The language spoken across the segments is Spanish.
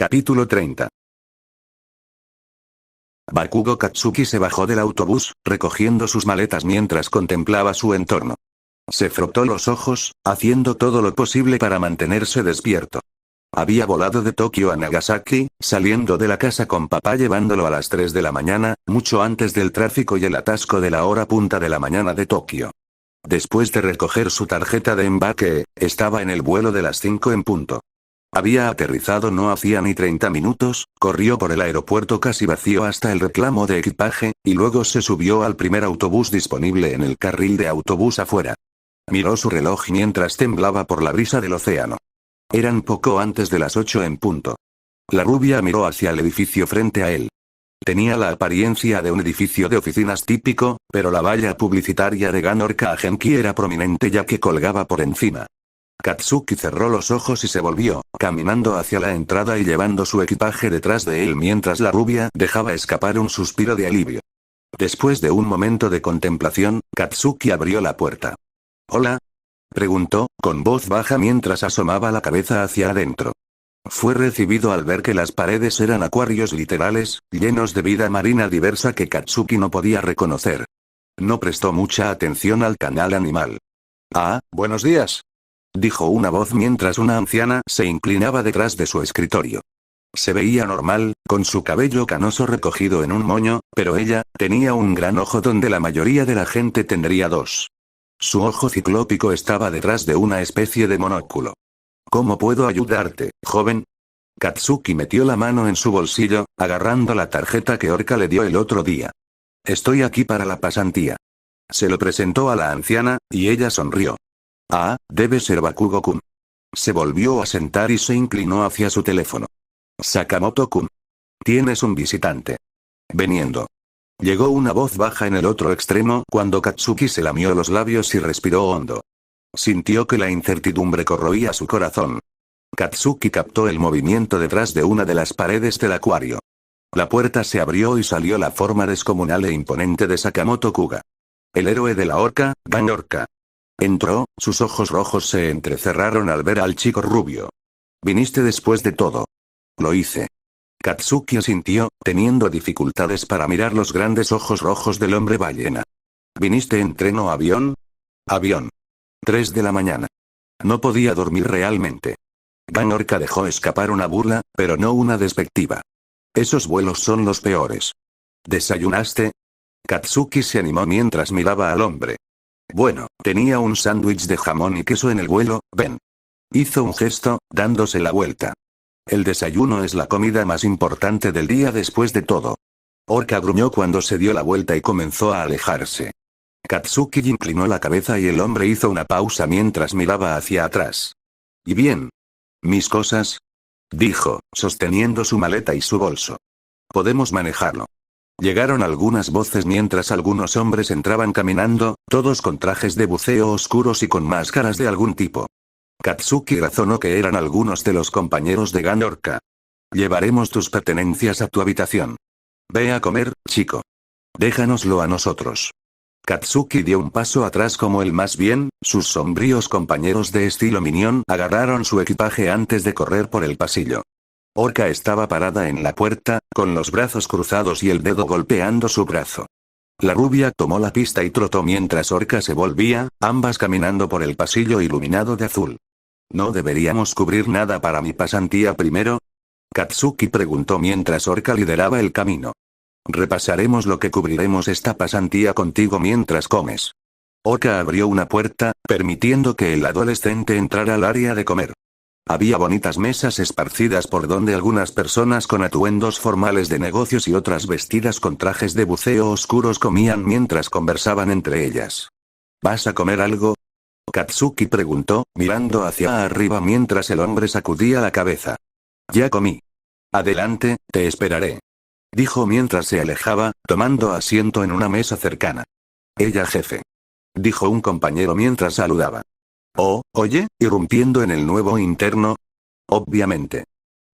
Capítulo 30. Bakugo Katsuki se bajó del autobús, recogiendo sus maletas mientras contemplaba su entorno. Se frotó los ojos, haciendo todo lo posible para mantenerse despierto. Había volado de Tokio a Nagasaki, saliendo de la casa con papá llevándolo a las 3 de la mañana, mucho antes del tráfico y el atasco de la hora punta de la mañana de Tokio. Después de recoger su tarjeta de embarque, estaba en el vuelo de las 5 en punto. Había aterrizado no hacía ni 30 minutos, corrió por el aeropuerto casi vacío hasta el reclamo de equipaje, y luego se subió al primer autobús disponible en el carril de autobús afuera. Miró su reloj mientras temblaba por la brisa del océano. Eran poco antes de las 8 en punto. La rubia miró hacia el edificio frente a él. Tenía la apariencia de un edificio de oficinas típico, pero la valla publicitaria de Ganorka Agenki era prominente ya que colgaba por encima. Katsuki cerró los ojos y se volvió, caminando hacia la entrada y llevando su equipaje detrás de él mientras la rubia dejaba escapar un suspiro de alivio. Después de un momento de contemplación, Katsuki abrió la puerta. «¿Hola?», preguntó, con voz baja mientras asomaba la cabeza hacia adentro. Fue recibido al ver que las paredes eran acuarios literales, llenos de vida marina diversa que Katsuki no podía reconocer. No prestó mucha atención al canal animal. «Ah, buenos días», dijo una voz mientras una anciana se inclinaba detrás de su escritorio. Se veía normal, con su cabello canoso recogido en un moño, pero ella tenía un gran ojo donde la mayoría de la gente tendría dos. Su ojo ciclópico estaba detrás de una especie de monóculo. «¿Cómo puedo ayudarte, joven?». Katsuki metió la mano en su bolsillo, agarrando la tarjeta que Orca le dio el otro día. «Estoy aquí para la pasantía». Se lo presentó a la anciana, y ella sonrió. «Ah, debe ser Bakugo-kun». Se volvió a sentar y se inclinó hacia su teléfono. «Sakamoto-kun. Tienes un visitante. Veniendo». Llegó una voz baja en el otro extremo cuando Katsuki se lamió los labios y respiró hondo. Sintió que la incertidumbre corroía su corazón. Katsuki captó el movimiento detrás de una de las paredes del acuario. La puerta se abrió y salió la forma descomunal e imponente de Sakamoto Kuga. El héroe de la horca, Ganorka. Entró, sus ojos rojos se entrecerraron al ver al chico rubio. «Viniste después de todo». «Lo hice». Katsuki asintió, teniendo dificultades para mirar los grandes ojos rojos del hombre ballena. «¿Viniste en tren o avión?» «Avión». 3 de la mañana. No podía dormir realmente. Ganorka dejó escapar una burla, pero no una despectiva. «Esos vuelos son los peores». «¿Desayunaste?» Katsuki se animó mientras miraba al hombre. «Bueno, tenía un sándwich de jamón y queso en el vuelo, ven». Hizo un gesto, dándose la vuelta. «El desayuno es la comida más importante del día después de todo». Orca gruñó cuando se dio la vuelta y comenzó a alejarse. Katsuki inclinó la cabeza y el hombre hizo una pausa mientras miraba hacia atrás. «¿Y bien? ¿Mis cosas?», dijo, sosteniendo su maleta y su bolso. «Podemos manejarlo». Llegaron algunas voces mientras algunos hombres entraban caminando, todos con trajes de buceo oscuros y con máscaras de algún tipo. Katsuki razonó que eran algunos de los compañeros de Ganorka. «Llevaremos tus pertenencias a tu habitación. Ve a comer, chico. Déjanoslo a nosotros». Katsuki dio un paso atrás como el más bien, sus sombríos compañeros de estilo minion agarraron su equipaje antes de correr por el pasillo. Orca estaba parada en la puerta, con los brazos cruzados y el dedo golpeando su brazo. La rubia tomó la pista y trotó mientras Orca se volvía, ambas caminando por el pasillo iluminado de azul. «¿No deberíamos cubrir nada para mi pasantía primero?», Katsuki preguntó mientras Orca lideraba el camino. «Repasaremos lo que cubriremos esta pasantía contigo mientras comes». Orca abrió una puerta, permitiendo que el adolescente entrara al área de comer. Había bonitas mesas esparcidas por donde algunas personas con atuendos formales de negocios y otras vestidas con trajes de buceo oscuros comían mientras conversaban entre ellas. «¿Vas a comer algo?», Katsuki preguntó, mirando hacia arriba mientras el hombre sacudía la cabeza. «Ya comí». «Adelante, te esperaré», dijo mientras se alejaba, tomando asiento en una mesa cercana. «Ella jefe», dijo un compañero mientras saludaba. «Oh, oye», irrumpiendo en el nuevo interno. «Obviamente»,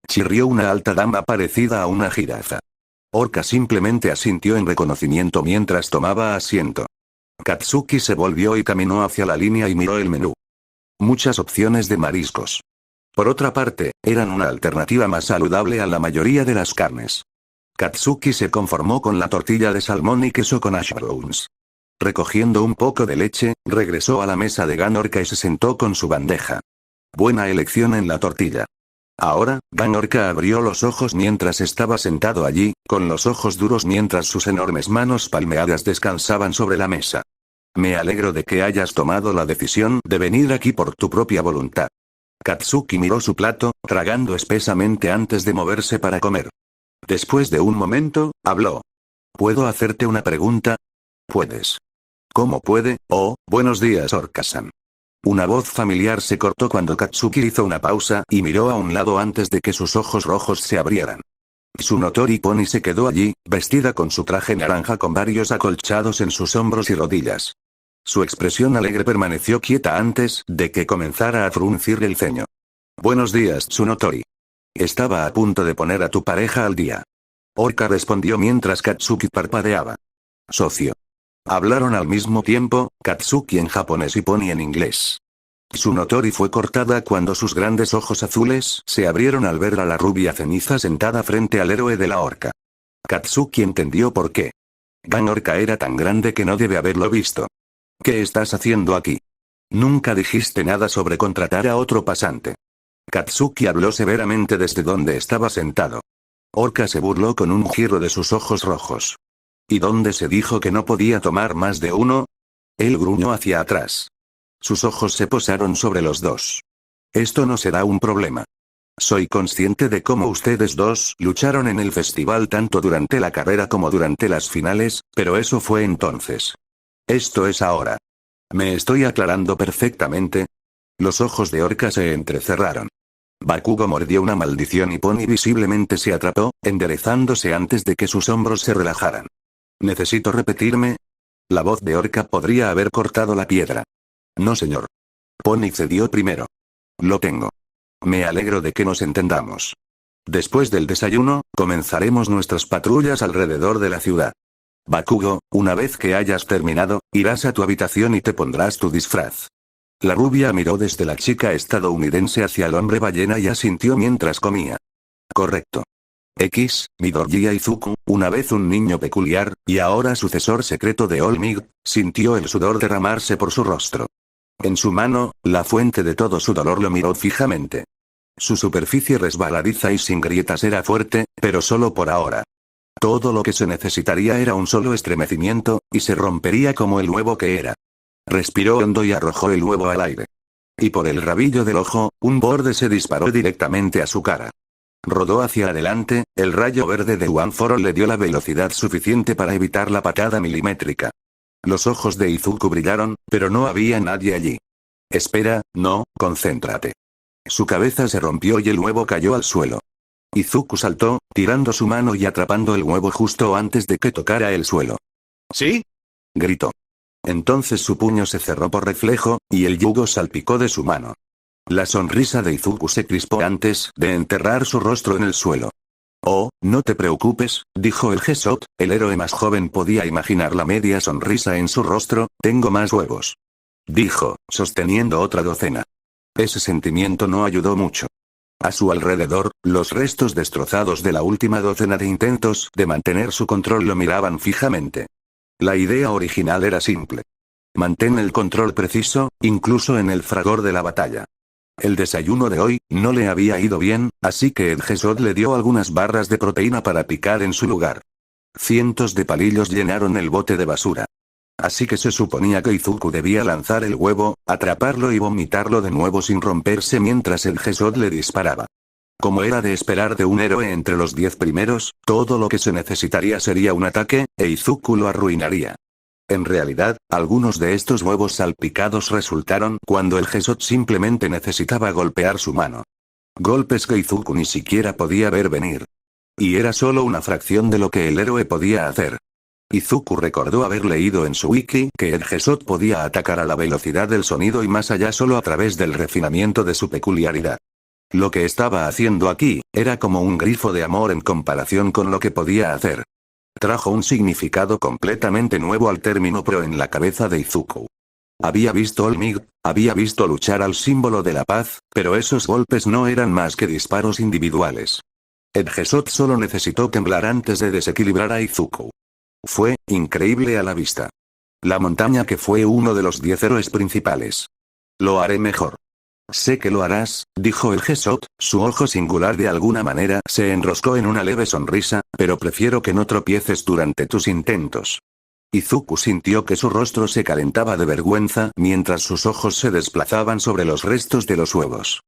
chirrió una alta dama parecida a una jirafa. Orca simplemente asintió en reconocimiento mientras tomaba asiento. Katsuki se volvió y caminó hacia la línea y miró el menú. Muchas opciones de mariscos. Por otra parte, eran una alternativa más saludable a la mayoría de las carnes. Katsuki se conformó con la tortilla de salmón y queso con hash browns. Recogiendo un poco de leche, regresó a la mesa de Ganorka y se sentó con su bandeja. Buena elección en la tortilla. Ahora, Ganorka abrió los ojos mientras estaba sentado allí, con los ojos duros mientras sus enormes manos palmeadas descansaban sobre la mesa. Me alegro de que hayas tomado la decisión de venir aquí por tu propia voluntad. Katsuki miró su plato, tragando espesamente antes de moverse para comer. Después de un momento, habló. ¿Puedo hacerte una pregunta? Puedes. ¿Cómo puede? Oh, buenos días, Orca-san. Una voz familiar se cortó cuando Katsuki hizo una pausa y miró a un lado antes de que sus ojos rojos se abrieran. Tsunotori Pony se quedó allí, vestida con su traje naranja con varios acolchados en sus hombros y rodillas. Su expresión alegre permaneció quieta antes de que comenzara a fruncir el ceño. Buenos días, Tsunotori. Estaba a punto de poner a tu pareja al día. Orca respondió mientras Katsuki parpadeaba. Socio. Hablaron al mismo tiempo, Katsuki en japonés y Pony en inglés. Tsunotori fue cortada cuando sus grandes ojos azules se abrieron al ver a la rubia ceniza sentada frente al héroe de la orca. Katsuki entendió por qué. Ganorka era tan grande que no debe haberlo visto. ¿Qué estás haciendo aquí? Nunca dijiste nada sobre contratar a otro pasante. Katsuki habló severamente desde donde estaba sentado. Orca se burló con un giro de sus ojos rojos. ¿Y dónde se dijo que no podía tomar más de uno? Él gruñó hacia atrás. Sus ojos se posaron sobre los dos. Esto no será un problema. Soy consciente de cómo ustedes dos lucharon en el festival tanto durante la carrera como durante las finales, pero eso fue entonces. Esto es ahora. ¿Me estoy aclarando perfectamente? Los ojos de Orca se entrecerraron. Bakugo mordió una maldición y Pony visiblemente se atrapó, enderezándose antes de que sus hombros se relajaran. ¿Necesito repetirme? La voz de Orca podría haber cortado la piedra. No, señor. Pony cedió primero. Lo tengo. Me alegro de que nos entendamos. Después del desayuno, comenzaremos nuestras patrullas alrededor de la ciudad. Bakugo, una vez que hayas terminado, irás a tu habitación y te pondrás tu disfraz. La rubia miró desde la chica estadounidense hacia el hombre ballena y asintió mientras comía. Correcto. Midoriya Izuku, una vez un niño peculiar, y ahora sucesor secreto de All Might, sintió el sudor derramarse por su rostro. En su mano, la fuente de todo su dolor lo miró fijamente. Su superficie resbaladiza y sin grietas era fuerte, pero solo por ahora. Todo lo que se necesitaría era un solo estremecimiento, y se rompería como el huevo que era. Respiró hondo y arrojó el huevo al aire. Y por el rabillo del ojo, un borde se disparó directamente a su cara. Rodó hacia adelante, el rayo verde de One for All le dio la velocidad suficiente para evitar la patada milimétrica. Los ojos de Izuku brillaron, pero no había nadie allí. Espera, no, concéntrate. Su cabeza se rompió y el huevo cayó al suelo. Izuku saltó, tirando su mano y atrapando el huevo justo antes de que tocara el suelo. ¿Sí? Gritó. Entonces su puño se cerró por reflejo, y el yugo salpicó de su mano. La sonrisa de Izuku se crispó antes de enterrar su rostro en el suelo. Oh, no te preocupes, dijo el Gesot, el héroe más joven podía imaginar la media sonrisa en su rostro, tengo más huevos. Dijo, sosteniendo otra docena. Ese sentimiento no ayudó mucho. A su alrededor, los restos destrozados de la última docena de intentos de mantener su control lo miraban fijamente. La idea original era simple. Mantén el control preciso, incluso en el fragor de la batalla. El desayuno de hoy no le había ido bien, así que el Gesot le dio algunas barras de proteína para picar en su lugar. Cientos de palillos llenaron el bote de basura. Así que se suponía que Izuku debía lanzar el huevo, atraparlo y vomitarlo de nuevo sin romperse mientras el Gesot le disparaba. Como era de esperar de un héroe entre los 10 primeros, todo lo que se necesitaría sería un ataque, e Izuku lo arruinaría. En realidad, algunos de estos huevos salpicados resultaron cuando el Gesot simplemente necesitaba golpear su mano. Golpes que Izuku ni siquiera podía ver venir. Y era solo una fracción de lo que el héroe podía hacer. Izuku recordó haber leído en su wiki que el Gesot podía atacar a la velocidad del sonido y más allá solo a través del refinamiento de su peculiaridad. Lo que estaba haciendo aquí, era como un grifo de amor en comparación con lo que podía hacer. Trajo un significado completamente nuevo al término pro en la cabeza de Izuku. Había visto Olmig, había visto luchar al símbolo de la paz, pero esos golpes no eran más que disparos individuales. Edgesot solo necesitó temblar antes de desequilibrar a Izuku. Fue increíble a la vista. La montaña que fue uno de los 10 héroes principales. Lo haré mejor. Sé que lo harás, dijo Edgesot, su ojo singular de alguna manera se enroscó en una leve sonrisa, pero prefiero que no tropieces durante tus intentos. Izuku sintió que su rostro se calentaba de vergüenza mientras sus ojos se desplazaban sobre los restos de los huevos.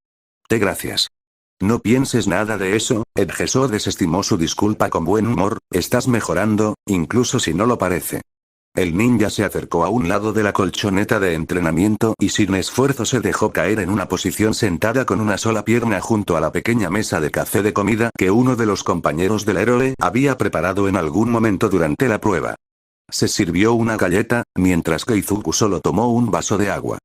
Gracias. No pienses nada de eso, Edgesot desestimó su disculpa con buen humor, estás mejorando, incluso si no lo parece. El ninja se acercó a un lado de la colchoneta de entrenamiento y sin esfuerzo se dejó caer en una posición sentada con una sola pierna junto a la pequeña mesa de café de comida que uno de los compañeros del héroe había preparado en algún momento durante la prueba. Se sirvió una galleta, mientras que Izuku solo tomó un vaso de agua.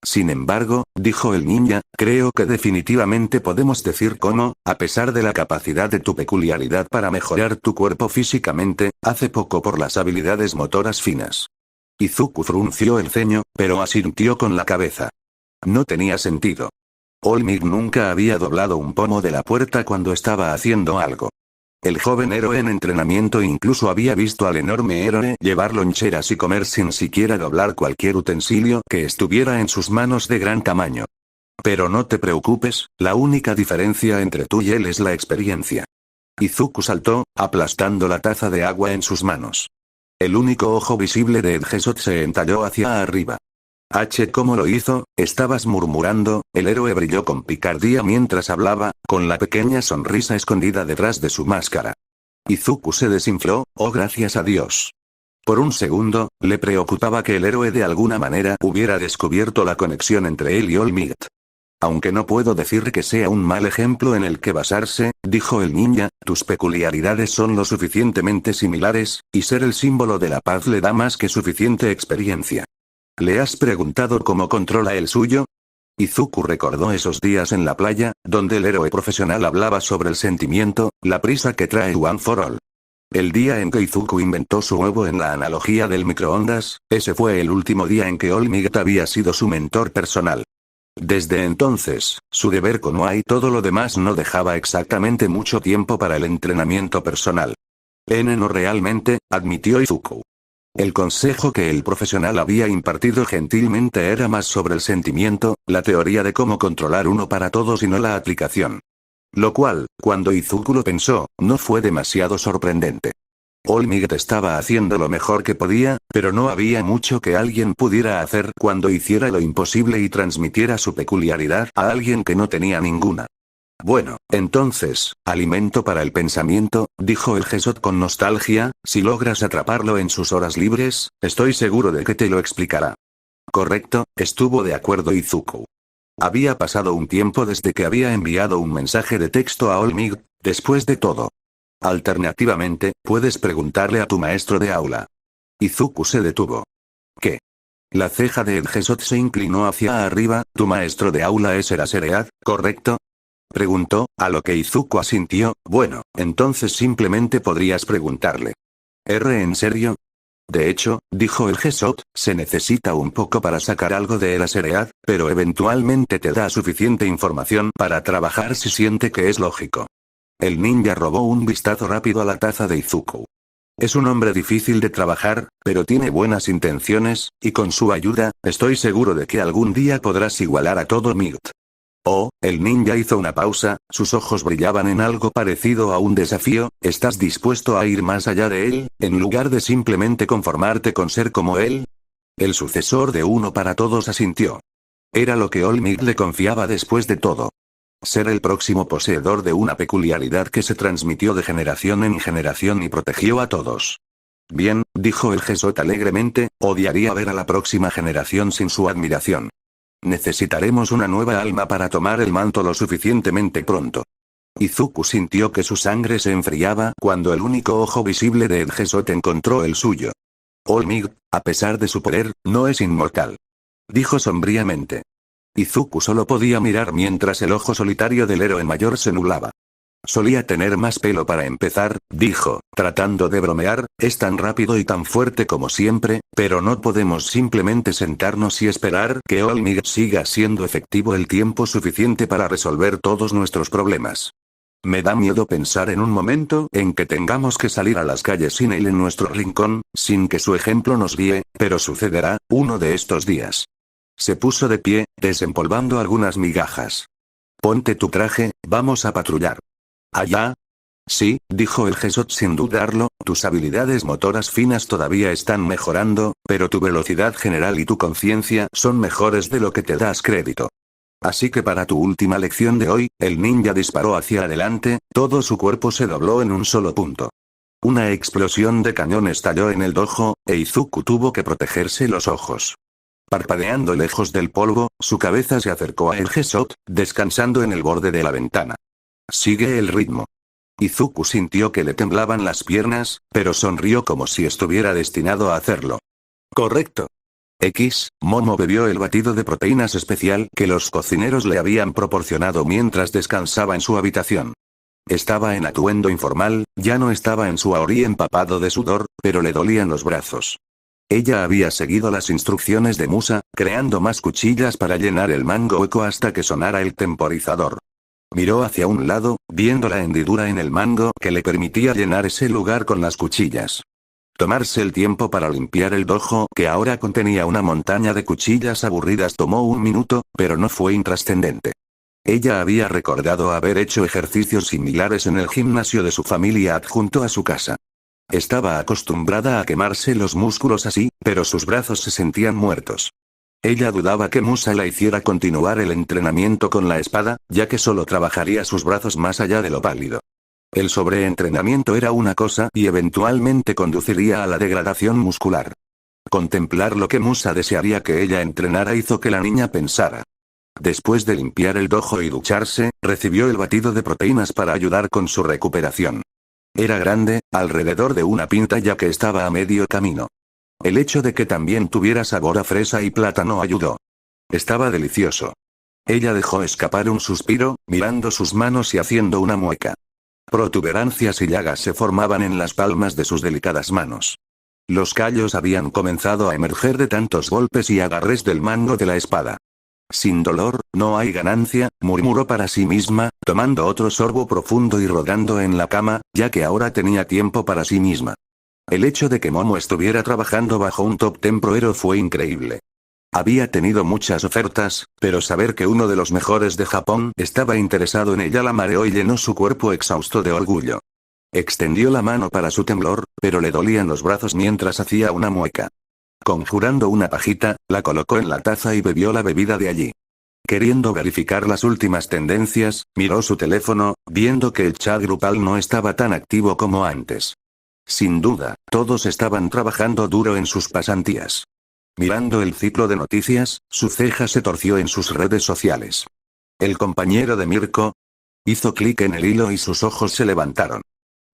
Sin embargo, dijo el ninja, creo que definitivamente podemos decir cómo, a pesar de la capacidad de tu peculiaridad para mejorar tu cuerpo físicamente, hace poco por las habilidades motoras finas. Izuku frunció el ceño, pero asintió con la cabeza. No tenía sentido. Olmig nunca había doblado un pomo de la puerta cuando estaba haciendo algo. El joven héroe en entrenamiento incluso había visto al enorme héroe llevar loncheras y comer sin siquiera doblar cualquier utensilio que estuviera en sus manos de gran tamaño. Pero no te preocupes, la única diferencia entre tú y él es la experiencia. Izuku saltó, aplastando la taza de agua en sus manos. El único ojo visible de Edgesot se entalló hacia arriba. ¿Cómo lo hizo? Estabas murmurando, el héroe brilló con picardía mientras hablaba, con la pequeña sonrisa escondida detrás de su máscara. Izuku se desinfló, oh gracias a Dios. Por un segundo, le preocupaba que el héroe de alguna manera hubiera descubierto la conexión entre él y Olmig. Aunque no puedo decir que sea un mal ejemplo en el que basarse, dijo el ninja, tus peculiaridades son lo suficientemente similares, y ser el símbolo de la paz le da más que suficiente experiencia. ¿Le has preguntado cómo controla el suyo? Izuku recordó esos días en la playa, donde el héroe profesional hablaba sobre el sentimiento, la prisa que trae One for All. El día en que Izuku inventó su huevo en la analogía del microondas, ese fue el último día en que Olmig había sido su mentor personal. Desde entonces, su deber con Oa y todo lo demás no dejaba exactamente mucho tiempo para el entrenamiento personal. No realmente, admitió Izuku. El consejo que el profesional había impartido gentilmente era más sobre el sentimiento, la teoría de cómo controlar uno para todos y no la aplicación. Lo cual, cuando Izuku lo pensó, no fue demasiado sorprendente. Olmig estaba haciendo lo mejor que podía, pero no había mucho que alguien pudiera hacer cuando hiciera lo imposible y transmitiera su peculiaridad a alguien que no tenía ninguna. Bueno, entonces, alimento para el pensamiento, dijo Edgesot con nostalgia, si logras atraparlo en sus horas libres, estoy seguro de que te lo explicará. Correcto, estuvo de acuerdo Izuku. Había pasado un tiempo desde que había enviado un mensaje de texto a Olmig, después de todo. Alternativamente, puedes preguntarle a tu maestro de aula. Izuku se detuvo. ¿Qué? La ceja de Edgesot se inclinó hacia arriba, tu maestro de aula es Eraseread, ¿correcto? Preguntó, a lo que Izuku asintió, bueno, entonces simplemente podrías preguntarle. ¿En serio? De hecho, dijo Edgesot, se necesita un poco para sacar algo de Eraseread, pero eventualmente te da suficiente información para trabajar si siente que es lógico. El ninja robó un vistazo rápido a la taza de Izuku. Es un hombre difícil de trabajar, pero tiene buenas intenciones, y con su ayuda, estoy seguro de que algún día podrás igualar a todo Might. Oh, el ninja hizo una pausa, sus ojos brillaban en algo parecido a un desafío, ¿estás dispuesto a ir más allá de él, en lugar de simplemente conformarte con ser como él? El sucesor de uno para todos asintió. Era lo que Olmig le confiaba después de todo. Ser el próximo poseedor de una peculiaridad que se transmitió de generación en generación y protegió a todos. Bien, dijo Edgesot alegremente, odiaría ver a la próxima generación sin su admiración. Necesitaremos una nueva alma para tomar el manto lo suficientemente pronto. Izuku sintió que su sangre se enfriaba cuando el único ojo visible de Edgesot encontró el suyo. Olmig, a pesar de su poder, no es inmortal. Dijo sombríamente. Izuku solo podía mirar mientras el ojo solitario del héroe mayor se nublaba. Solía tener más pelo para empezar, dijo, tratando de bromear, es tan rápido y tan fuerte como siempre, pero no podemos simplemente sentarnos y esperar que All Might siga siendo efectivo el tiempo suficiente para resolver todos nuestros problemas. Me da miedo pensar en un momento en que tengamos que salir a las calles sin él en nuestro rincón, sin que su ejemplo nos guíe, pero sucederá, uno de estos días. Se puso de pie, desempolvando algunas migajas. Ponte tu traje, vamos a patrullar. ¿Allá? Sí, dijo el Gesot sin dudarlo, tus habilidades motoras finas todavía están mejorando, pero tu velocidad general y tu conciencia son mejores de lo que te das crédito. Así que para tu última lección de hoy, el ninja disparó hacia adelante, todo su cuerpo se dobló en un solo punto. Una explosión de cañón estalló en el dojo, e Izuku tuvo que protegerse los ojos. Parpadeando lejos del polvo, su cabeza se acercó a el Gesot, descansando en el borde de la ventana. Sigue el ritmo. Izuku sintió que le temblaban las piernas, pero sonrió como si estuviera destinado a hacerlo. Correcto. Momo bebió el batido de proteínas especial que los cocineros le habían proporcionado mientras descansaba en su habitación. Estaba en atuendo informal, ya no estaba en su aori empapado de sudor, pero le dolían los brazos. Ella había seguido las instrucciones de Musa, creando más cuchillas para llenar el mango hueco hasta que sonara el temporizador. Miró hacia un lado, viendo la hendidura en el mango que le permitía llenar ese lugar con las cuchillas. Tomarse el tiempo para limpiar el dojo que ahora contenía una montaña de cuchillas aburridas tomó un minuto, pero no fue intrascendente. Ella había recordado haber hecho ejercicios similares en el gimnasio de su familia adjunto a su casa. Estaba acostumbrada a quemarse los músculos así, pero sus brazos se sentían muertos. Ella dudaba que Musa la hiciera continuar el entrenamiento con la espada, ya que solo trabajaría sus brazos más allá de lo válido. El sobreentrenamiento era una cosa y eventualmente conduciría a la degradación muscular. Contemplar lo que Musa desearía que ella entrenara hizo que la niña pensara. Después de limpiar el dojo y ducharse, recibió el batido de proteínas para ayudar con su recuperación. Era grande, alrededor de una pinta ya que estaba a medio camino. El hecho de que también tuviera sabor a fresa y plátano ayudó. Estaba delicioso. Ella dejó escapar un suspiro, mirando sus manos y haciendo una mueca. Protuberancias y llagas se formaban en las palmas de sus delicadas manos. Los callos habían comenzado a emerger de tantos golpes y agarres del mango de la espada. Sin dolor, no hay ganancia, murmuró para sí misma, tomando otro sorbo profundo y rodando en la cama, ya que ahora tenía tiempo para sí misma. El hecho de que Momo estuviera trabajando bajo un top 10 proero fue increíble. Había tenido muchas ofertas, pero saber que uno de los mejores de Japón estaba interesado en ella la mareó y llenó su cuerpo exhausto de orgullo. Extendió la mano para su temblor, pero le dolían los brazos mientras hacía una mueca. Conjurando una pajita, la colocó en la taza y bebió la bebida de allí. Queriendo verificar las últimas tendencias, miró su teléfono, viendo que el chat grupal no estaba tan activo como antes. Sin duda, todos estaban trabajando duro en sus pasantías. Mirando el ciclo de noticias, su ceja se torció en sus redes sociales. ¿El compañero de Mirko? Hizo clic en el hilo y sus ojos se levantaron.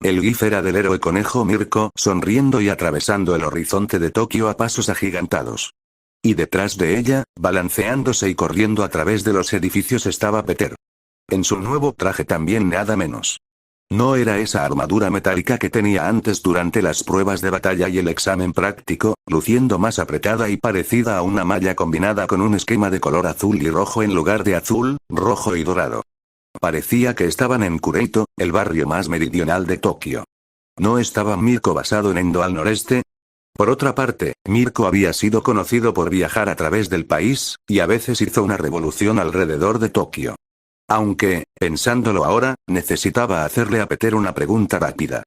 El GIF era del héroe conejo Mirko sonriendo y atravesando el horizonte de Tokio a pasos agigantados. Y detrás de ella, balanceándose y corriendo a través de los edificios estaba Peter. En su nuevo traje también nada menos. No era esa armadura metálica que tenía antes durante las pruebas de batalla y el examen práctico, luciendo más apretada y parecida a una malla combinada con un esquema de color azul y rojo en lugar de azul, rojo y dorado. Parecía que estaban en Kureito, el barrio más meridional de Tokio. ¿No estaba Mirko basado en Endo al noreste? Por otra parte, Mirko había sido conocido por viajar a través del país, y a veces hizo una revolución alrededor de Tokio. Aunque, pensándolo ahora, necesitaba hacerle a Peter una pregunta rápida.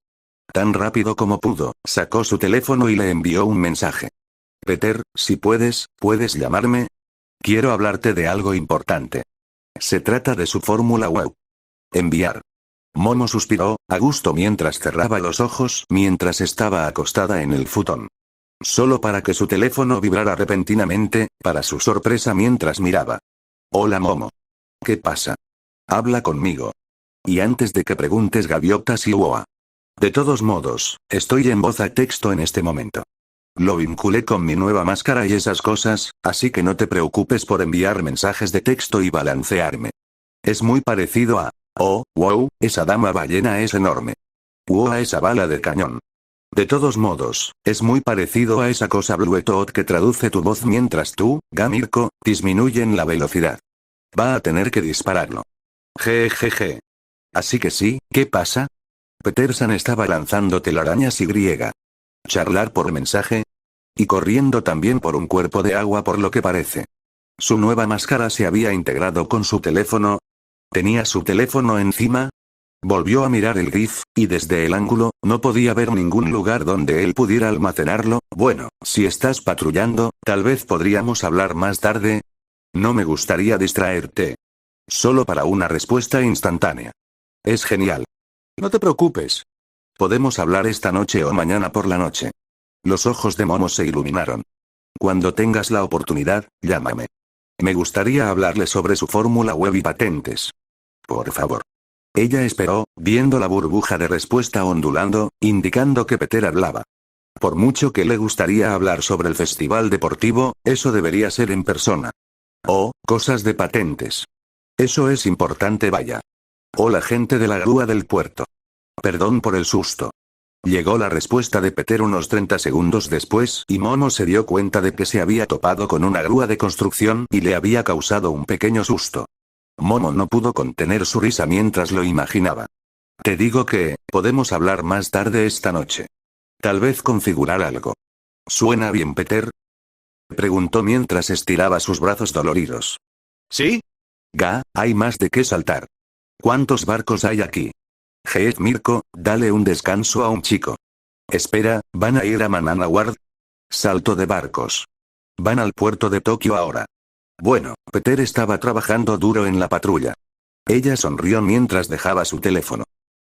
Tan rápido como pudo, sacó su teléfono y le envió un mensaje. Peter, si puedes llamarme. Quiero hablarte de algo importante. Se trata de su fórmula WOW. Enviar. Momo suspiró, a gusto mientras cerraba los ojos mientras estaba acostada en el futón. Solo para que su teléfono vibrara repentinamente, para su sorpresa mientras miraba. Hola Momo. ¿Qué pasa? Habla conmigo. Y antes de que preguntes gaviotas y UOA. De todos modos, estoy en voz a texto en este momento. Lo vinculé con mi nueva máscara y esas cosas, así que no te preocupes por enviar mensajes de texto y balancearme. Es muy parecido a... Oh, wow, esa dama ballena es enorme. Wow, esa bala de cañón. De todos modos, es muy parecido a esa cosa Bluetooth que traduce tu voz mientras tú, Gamirko, disminuyen la velocidad. Va a tener que dispararlo. Jejeje. Así que sí, ¿qué pasa? Peterson estaba lanzando telarañas y griega. Charlar por mensaje. Y corriendo también por un cuerpo de agua por lo que parece. Su nueva máscara se había integrado con su teléfono. ¿Tenía su teléfono encima? Volvió a mirar el GIF, y desde el ángulo, no podía ver ningún lugar donde él pudiera almacenarlo. Bueno, si estás patrullando, tal vez podríamos hablar más tarde. No me gustaría distraerte. Solo para una respuesta instantánea. Es genial. No te preocupes. Podemos hablar esta noche o mañana por la noche. Los ojos de Momo se iluminaron. Cuando tengas la oportunidad, llámame. Me gustaría hablarle sobre su fórmula web y patentes. Por favor. Ella esperó, viendo la burbuja de respuesta ondulando, indicando que Peter hablaba. Por mucho que le gustaría hablar sobre el festival deportivo, eso debería ser en persona. Oh, cosas de patentes. Eso es importante, vaya. Hola gente de la grúa del puerto. Perdón por el susto. Llegó la respuesta de Peter unos 30 segundos después y Momo se dio cuenta de que se había topado con una grúa de construcción y le había causado un pequeño susto. Momo no pudo contener su risa mientras lo imaginaba. Te digo que, podemos hablar más tarde esta noche. Tal vez configurar algo. ¿Suena bien, Peter? Preguntó mientras estiraba sus brazos doloridos. ¿Sí? Hay más de qué saltar. ¿Cuántos barcos hay aquí? Mirko, dale un descanso a un chico. Espera, ¿van a ir a Mananaward? Salto de barcos. Van al puerto de Tokio ahora. Bueno, Peter estaba trabajando duro en la patrulla. Ella sonrió mientras dejaba su teléfono.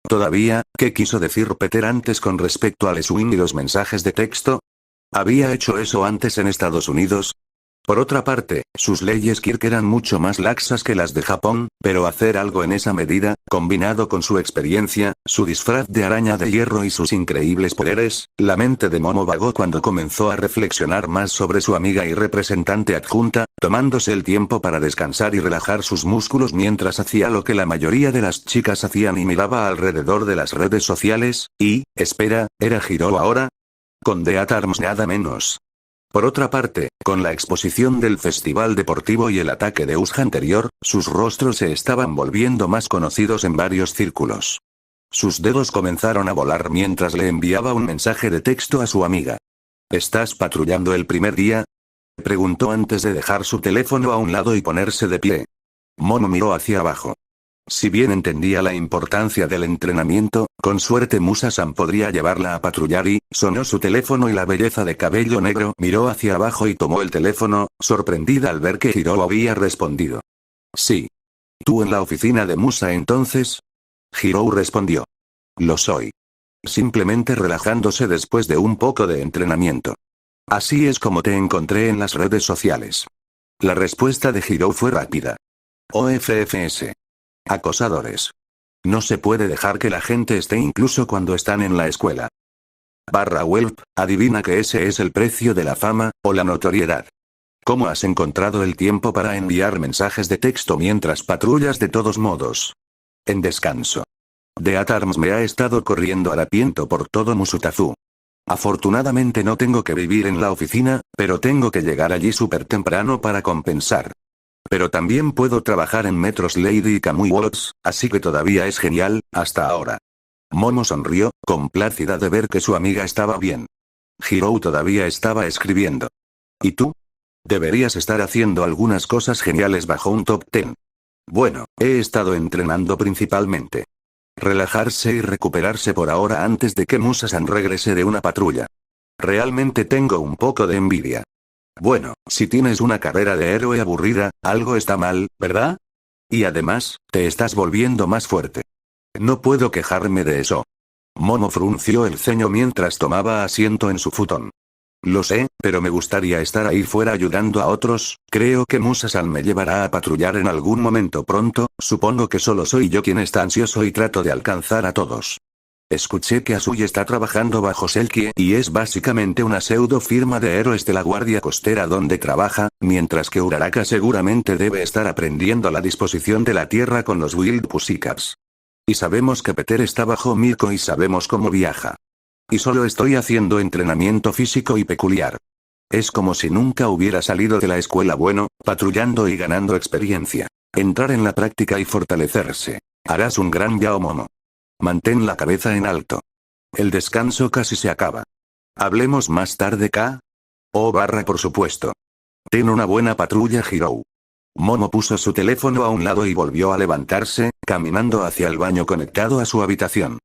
Todavía, ¿qué quiso decir Peter antes con respecto al swing y los mensajes de texto? ¿Había hecho eso antes en Estados Unidos? Por otra parte, sus leyes Kirk eran mucho más laxas que las de Japón, pero hacer algo en esa medida, combinado con su experiencia, su disfraz de araña de hierro y sus increíbles poderes, la mente de Momo vagó cuando comenzó a reflexionar más sobre su amiga y representante adjunta, tomándose el tiempo para descansar y relajar sus músculos mientras hacía lo que la mayoría de las chicas hacían y miraba alrededor de las redes sociales, y, espera, ¿era Hiro ahora? Con The Atarms nada menos. Por otra parte, con la exposición del festival deportivo y el ataque de Ush anterior, sus rostros se estaban volviendo más conocidos en varios círculos. Sus dedos comenzaron a volar mientras le enviaba un mensaje de texto a su amiga. ¿Estás patrullando el primer día? Preguntó antes de dejar su teléfono a un lado y ponerse de pie. Momo miró hacia abajo. Si bien entendía la importancia del entrenamiento, con suerte Musa-san podría llevarla a patrullar y, sonó su teléfono y la belleza de cabello negro miró hacia abajo y tomó el teléfono, sorprendida al ver que Hiro había respondido. Sí. ¿Tú en la oficina de Musa entonces? Hiro respondió. Lo soy. Simplemente relajándose después de un poco de entrenamiento. Así es como te encontré en las redes sociales. La respuesta de Hiro fue rápida. OFFS. Acosadores. No se puede dejar que la gente esté incluso cuando están en la escuela. /Welp, adivina que ese es el precio de la fama, o la notoriedad. ¿Cómo has encontrado el tiempo para enviar mensajes de texto mientras patrullas de todos modos? En descanso. The Atarms me ha estado corriendo harapiento por todo Musutazu. Afortunadamente no tengo que vivir en la oficina, pero tengo que llegar allí súper temprano para compensar. Pero también puedo trabajar en Metros Lady y Kamui Works, así que todavía es genial, hasta ahora. Momo sonrió, complacida de ver que su amiga estaba bien. Hiro todavía estaba escribiendo. ¿Y tú? Deberías estar haciendo algunas cosas geniales bajo un top 10. Bueno, he estado entrenando principalmente. Relajarse y recuperarse por ahora antes de que Musa-san regrese de una patrulla. Realmente tengo un poco de envidia. Bueno, si tienes una carrera de héroe aburrida, algo está mal, ¿verdad? Y además, te estás volviendo más fuerte. No puedo quejarme de eso. Momo frunció el ceño mientras tomaba asiento en su futón. Lo sé, pero me gustaría estar ahí fuera ayudando a otros. Creo que Musa-san me llevará a patrullar en algún momento pronto, supongo que solo soy yo quien está ansioso y trato de alcanzar a todos. Escuché que Asui está trabajando bajo Selkie y es básicamente una pseudo firma de héroes de la Guardia Costera donde trabaja, mientras que Uraraka seguramente debe estar aprendiendo la disposición de la Tierra con los Wild Pussycats. Y sabemos que Peter está bajo Mirko y sabemos cómo viaja. Y solo estoy haciendo entrenamiento físico y peculiar. Es como si nunca hubiera salido de la escuela bueno, patrullando y ganando experiencia. Entrar en la práctica y fortalecerse. Harás un gran Yao Momo. Mantén la cabeza en alto. El descanso casi se acaba. ¿Hablemos más tarde, K? Por supuesto. Ten una buena patrulla, Hirou. Momo puso su teléfono a un lado y volvió a levantarse, caminando hacia el baño conectado a su habitación.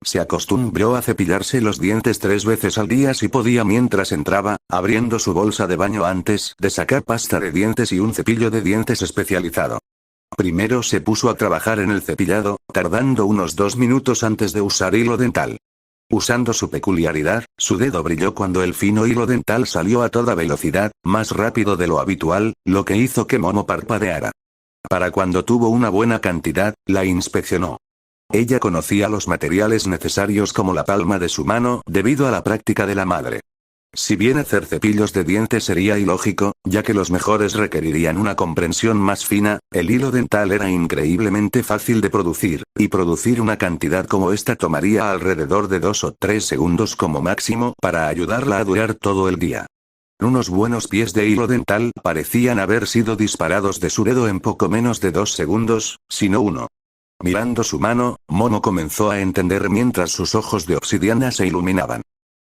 Se acostumbró a cepillarse los dientes 3 veces al día si podía mientras entraba, abriendo su bolsa de baño antes de sacar pasta de dientes y un cepillo de dientes especializado. Primero se puso a trabajar en el cepillado, tardando unos 2 minutos antes de usar hilo dental. Usando su peculiaridad, su dedo brilló cuando el fino hilo dental salió a toda velocidad, más rápido de lo habitual, lo que hizo que Momo parpadeara. Para cuando tuvo una buena cantidad, la inspeccionó. Ella conocía los materiales necesarios como la palma de su mano, debido a la práctica de la madre. Si bien hacer cepillos de dientes sería ilógico, ya que los mejores requerirían una comprensión más fina, el hilo dental era increíblemente fácil de producir, y producir una cantidad como esta tomaría alrededor de 2 o 3 segundos como máximo para ayudarla a durar todo el día. Unos buenos pies de hilo dental parecían haber sido disparados de su dedo en poco menos de 2 segundos, si no 1. Mirando su mano, Momo comenzó a entender mientras sus ojos de obsidiana se iluminaban.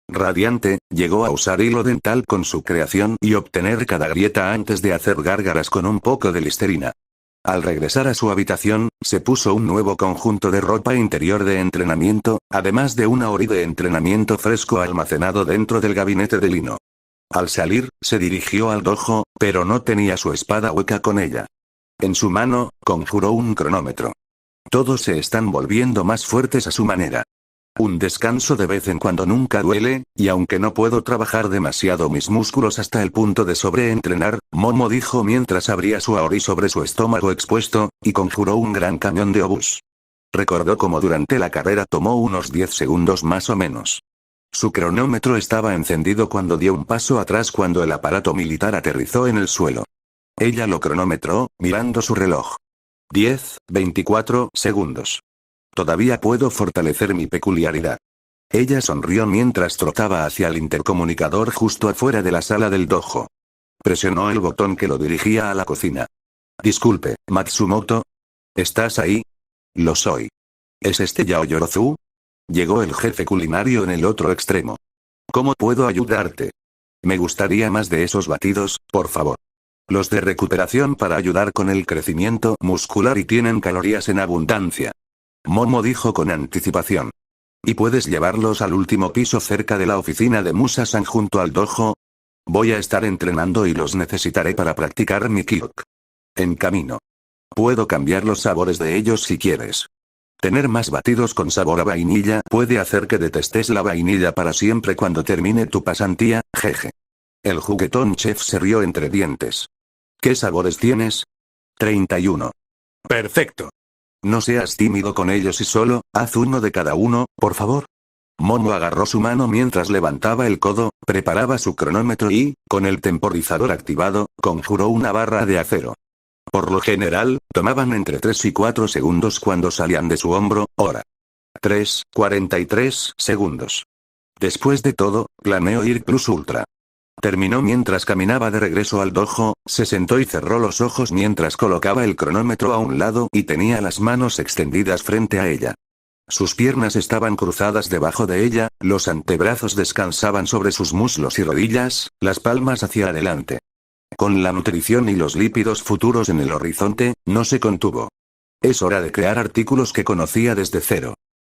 Radiante, llegó a usar hilo dental con su creación y obtener cada grieta antes de hacer gárgaras con un poco de listerina. Al regresar a su habitación, se puso un nuevo conjunto de ropa interior de entrenamiento, además de una ori de entrenamiento fresco almacenado dentro del gabinete de lino. Al salir, se dirigió al dojo, pero no tenía su espada hueca con ella. En su mano, conjuró un cronómetro. Todos se están volviendo más fuertes a su manera. Un descanso de vez en cuando nunca duele, y aunque no puedo trabajar demasiado mis músculos hasta el punto de sobreentrenar, Momo dijo mientras abría su aori sobre su estómago expuesto, y conjuró un gran cañón de obús. Recordó cómo durante la carrera tomó unos 10 segundos más o menos. Su cronómetro estaba encendido cuando dio un paso atrás cuando el aparato militar aterrizó en el suelo. Ella lo cronometró, mirando su reloj. 10, 24 segundos. Todavía puedo fortalecer mi peculiaridad. Ella sonrió mientras trotaba hacia el intercomunicador justo afuera de la sala del dojo. Presionó el botón que lo dirigía a la cocina. Disculpe, Matsumoto. ¿Estás ahí? Lo soy. ¿Es este Yaoyorozu? Llegó el jefe culinario en el otro extremo. ¿Cómo puedo ayudarte? Me gustaría más de esos batidos, por favor. Los de recuperación para ayudar con el crecimiento muscular y tienen calorías en abundancia. Momo dijo con anticipación. ¿Y puedes llevarlos al último piso cerca de la oficina de Musa-san junto al dojo? Voy a estar entrenando y los necesitaré para practicar mi kyok. En camino. Puedo cambiar los sabores de ellos si quieres. Tener más batidos con sabor a vainilla puede hacer que detestes la vainilla para siempre cuando termine tu pasantía, jeje. El juguetón chef se rió entre dientes. ¿Qué sabores tienes? 31. Perfecto. No seas tímido con ellos y solo, haz uno de cada uno, por favor. Momo agarró su mano mientras levantaba el codo, preparaba su cronómetro y, con el temporizador activado, conjuró una barra de acero. Por lo general, tomaban entre 3 y 4 segundos cuando salían de su hombro, hora. 3, 43 segundos. Después de todo, planeó ir plus ultra. Terminó mientras caminaba de regreso al dojo, se sentó y cerró los ojos mientras colocaba el cronómetro a un lado y tenía las manos extendidas frente a ella. Sus piernas estaban cruzadas debajo de ella, los antebrazos descansaban sobre sus muslos y rodillas, las palmas hacia adelante. Con la nutrición y los lípidos futuros en el horizonte, no se contuvo. Es hora de crear artículos que conocía desde cero.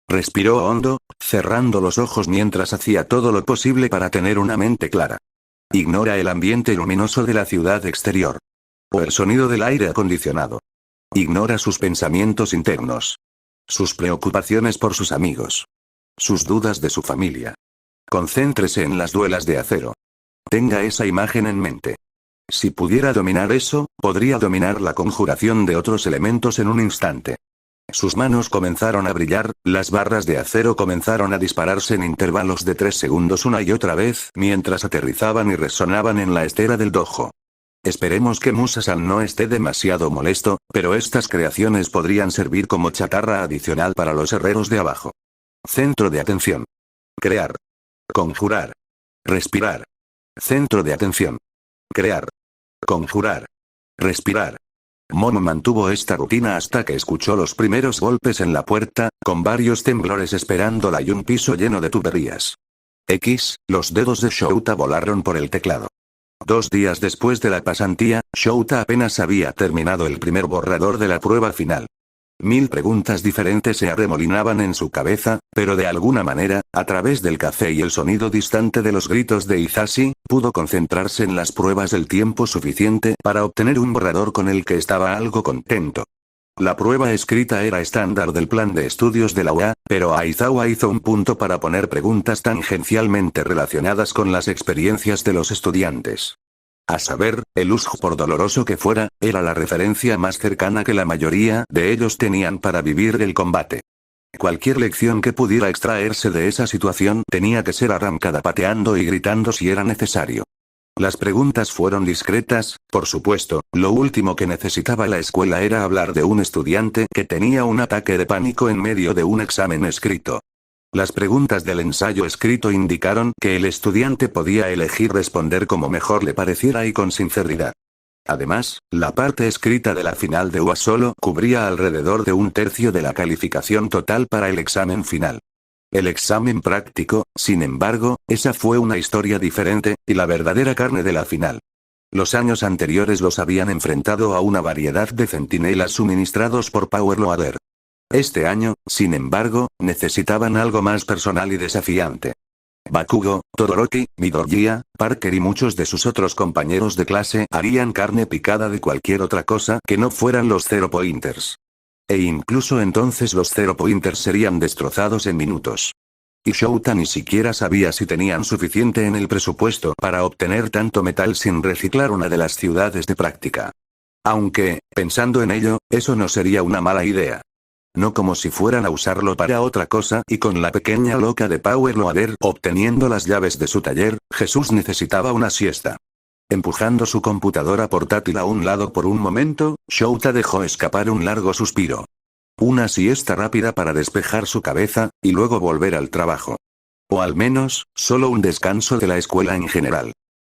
Respiró hondo, cerrando los ojos mientras hacía todo lo posible para tener una mente clara. Ignora el ambiente luminoso de la ciudad exterior. O el sonido del aire acondicionado. Ignora sus pensamientos internos. Sus preocupaciones por sus amigos. Sus dudas de su familia. Concéntrese en las duelas de acero. Tenga esa imagen en mente. Si pudiera dominar eso, podría dominar la conjuración de otros elementos en un instante. Sus manos comenzaron a brillar, las barras de acero comenzaron a dispararse en intervalos de 3 segundos una y otra vez mientras aterrizaban y resonaban en la estera del dojo. Esperemos que Musa-san no esté demasiado molesto, pero estas creaciones podrían servir como chatarra adicional para los herreros de abajo. Centro de atención. Crear. Conjurar. Respirar. Centro de atención. Crear. Conjurar. Respirar. Momo mantuvo esta rutina hasta que escuchó los primeros golpes en la puerta, con varios temblores esperándola y un piso lleno de tuberías. Los dedos de Shouta volaron por el teclado. 2 días después de la pasantía, Shouta apenas había terminado el primer borrador de la prueba final. 1000 preguntas diferentes se arremolinaban en su cabeza, pero de alguna manera, a través del café y el sonido distante de los gritos de Hisashi, pudo concentrarse en las pruebas el tiempo suficiente para obtener un borrador con el que estaba algo contento. La prueba escrita era estándar del plan de estudios de la UA, pero Aizawa hizo un punto para poner preguntas tangencialmente relacionadas con las experiencias de los estudiantes. A saber, el uso por doloroso que fuera, era la referencia más cercana que la mayoría de ellos tenían para vivir el combate. Cualquier lección que pudiera extraerse de esa situación tenía que ser arrancada pateando y gritando si era necesario. Las preguntas fueron discretas, por supuesto, lo último que necesitaba la escuela era hablar de un estudiante que tenía un ataque de pánico en medio de un examen escrito. Las preguntas del ensayo escrito indicaron que el estudiante podía elegir responder como mejor le pareciera y con sinceridad. Además, la parte escrita de la final de UA solo cubría alrededor de 1/3 de la calificación total para el examen final. El examen práctico, sin embargo, esa fue una historia diferente, y la verdadera carne de la final. Los años anteriores los habían enfrentado a una variedad de centinelas suministrados por Power Loader. Este año, sin embargo, necesitaban algo más personal y desafiante. Bakugo, Todoroki, Midoriya, Parker y muchos de sus otros compañeros de clase harían carne picada de cualquier otra cosa que no fueran los Zero Pointers. E incluso entonces los Zero Pointers serían destrozados en minutos. Y Shouta ni siquiera sabía si tenían suficiente en el presupuesto para obtener tanto metal sin reciclar una de las ciudades de práctica. Aunque, pensando en ello, eso no sería una mala idea. No como si fueran a usarlo para otra cosa y con la pequeña loca de Power Loader obteniendo las llaves de su taller, Jesús necesitaba una siesta. Empujando su computadora portátil a un lado por un momento, Shouta dejó escapar un largo suspiro. Una siesta rápida para despejar su cabeza, y luego volver al trabajo. O al menos, solo un descanso de la escuela en general.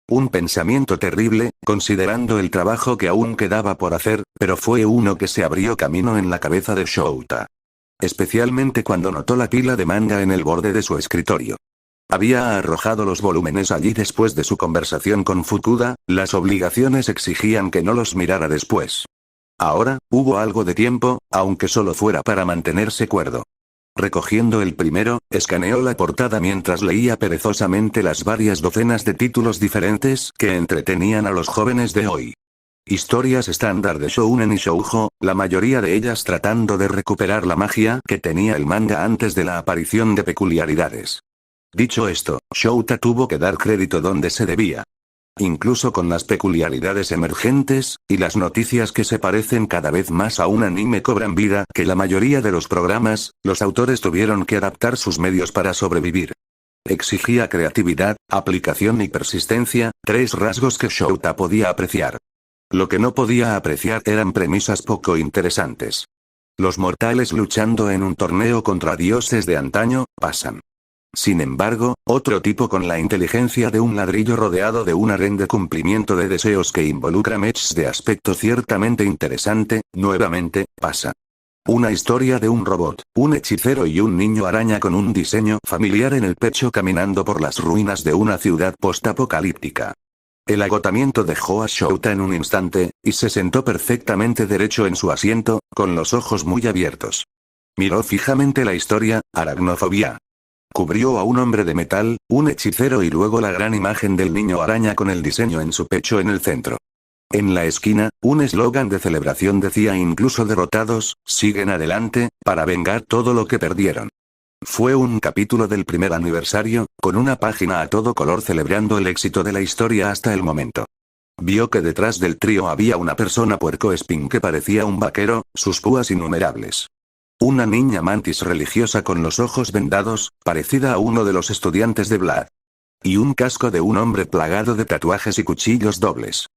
Un pensamiento terrible, considerando el trabajo que aún quedaba por hacer, pero fue uno que se abrió camino en la cabeza de Shouta. Especialmente cuando notó la pila de manga en el borde de su escritorio. Había arrojado los volúmenes allí después de su conversación con Fukuda, las obligaciones exigían que no los mirara después. Ahora, hubo algo de tiempo, aunque solo fuera para mantenerse cuerdo. Recogiendo el primero, escaneó la portada mientras leía perezosamente las varias docenas de títulos diferentes que entretenían a los jóvenes de hoy. Historias estándar de shounen y shoujo, la mayoría de ellas tratando de recuperar la magia que tenía el manga antes de la aparición de peculiaridades. Dicho esto, Shouta tuvo que dar crédito donde se debía. Incluso con las peculiaridades emergentes, y las noticias que se parecen cada vez más a un anime cobran vida que la mayoría de los programas, los autores tuvieron que adaptar sus medios para sobrevivir. Exigía creatividad, aplicación y persistencia, 3 rasgos que Shouta podía apreciar. Lo que no podía apreciar eran premisas poco interesantes. Los mortales luchando en un torneo contra dioses de antaño, pasan. Sin embargo, otro tipo con la inteligencia de un ladrillo rodeado de un harén de cumplimiento de deseos que involucra mechs de aspecto ciertamente interesante, nuevamente, pasa. Una historia de un robot, un hechicero y un niño araña con un diseño familiar en el pecho caminando por las ruinas de una ciudad postapocalíptica. El agotamiento dejó a Shouta en un instante, y se sentó perfectamente derecho en su asiento, con los ojos muy abiertos. Miró fijamente la historia, Aracnofobia. Cubrió a un hombre de metal, un hechicero y luego la gran imagen del niño araña con el diseño en su pecho en el centro. En la esquina, un eslogan de celebración decía incluso derrotados, siguen adelante, para vengar todo lo que perdieron. Fue un capítulo del primer aniversario, con una página a todo color celebrando el éxito de la historia hasta el momento. Vio que detrás del trío había una persona puercoespín que parecía un vaquero, sus púas innumerables. Una niña mantis religiosa con los ojos vendados, parecida a uno de los estudiantes de Vlad. Y un casco de un hombre plagado de tatuajes y cuchillos dobles.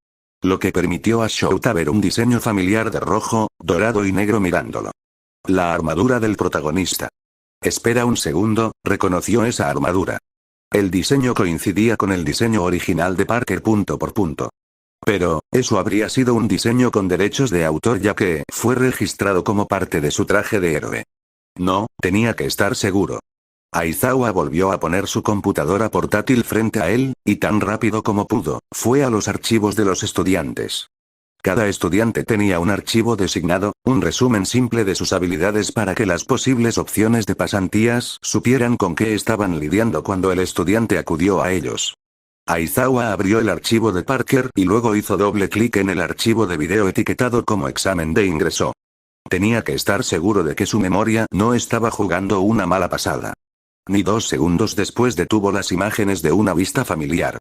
Lo que permitió a Shouta ver un diseño familiar de rojo, dorado y negro mirándolo. La armadura del protagonista. Espera un segundo, reconoció esa armadura. El diseño coincidía con el diseño original de Parker punto por punto. Pero, eso habría sido un diseño con derechos de autor ya que fue registrado como parte de su traje de héroe. No, tenía que estar seguro. Aizawa volvió a poner su computadora portátil frente a él, y tan rápido como pudo, fue a los archivos de los estudiantes. Cada estudiante tenía un archivo designado, un resumen simple de sus habilidades para que las posibles opciones de pasantías supieran con qué estaban lidiando cuando el estudiante acudió a ellos. Aizawa abrió el archivo de Parker y luego hizo doble clic en el archivo de video etiquetado como examen de ingreso. Tenía que estar seguro de que su memoria no estaba jugando una mala pasada. Ni 2 segundos después detuvo las imágenes de una vista familiar.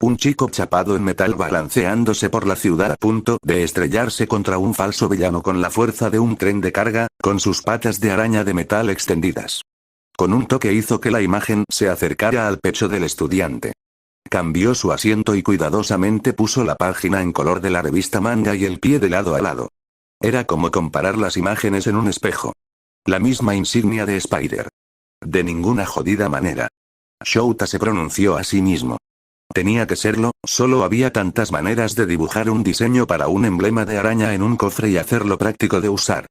Un chico chapado en metal balanceándose por la ciudad a punto de estrellarse contra un falso villano con la fuerza de un tren de carga, con sus patas de araña de metal extendidas. Con un toque hizo que la imagen se acercara al pecho del estudiante. Cambió su asiento y cuidadosamente puso la página en color de la revista manga y el pie de lado a lado. Era como comparar las imágenes en un espejo. La misma insignia de Spider. De ninguna jodida manera. Shouta se pronunció a sí mismo. Tenía que serlo, solo había tantas maneras de dibujar un diseño para un emblema de araña en un cofre y hacerlo práctico de usar.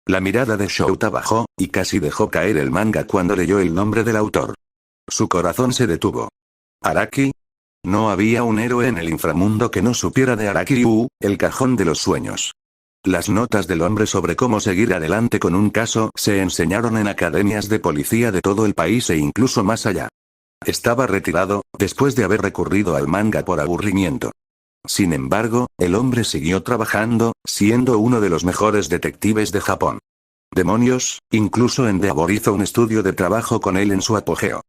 La mirada de Shouta bajó, y casi dejó caer el manga cuando leyó el nombre del autor. Su corazón se detuvo. ¿Araki? No había un héroe en el inframundo que no supiera de Araki Ryu, el cajón de los sueños. Las notas del hombre sobre cómo seguir adelante con un caso se enseñaron en academias de policía de todo el país e incluso más allá. Estaba retirado, después de haber recurrido al manga por aburrimiento. Sin embargo, el hombre siguió trabajando, siendo uno de los mejores detectives de Japón. Demonios, incluso Endeavor hizo un estudio de trabajo con él en su apogeo.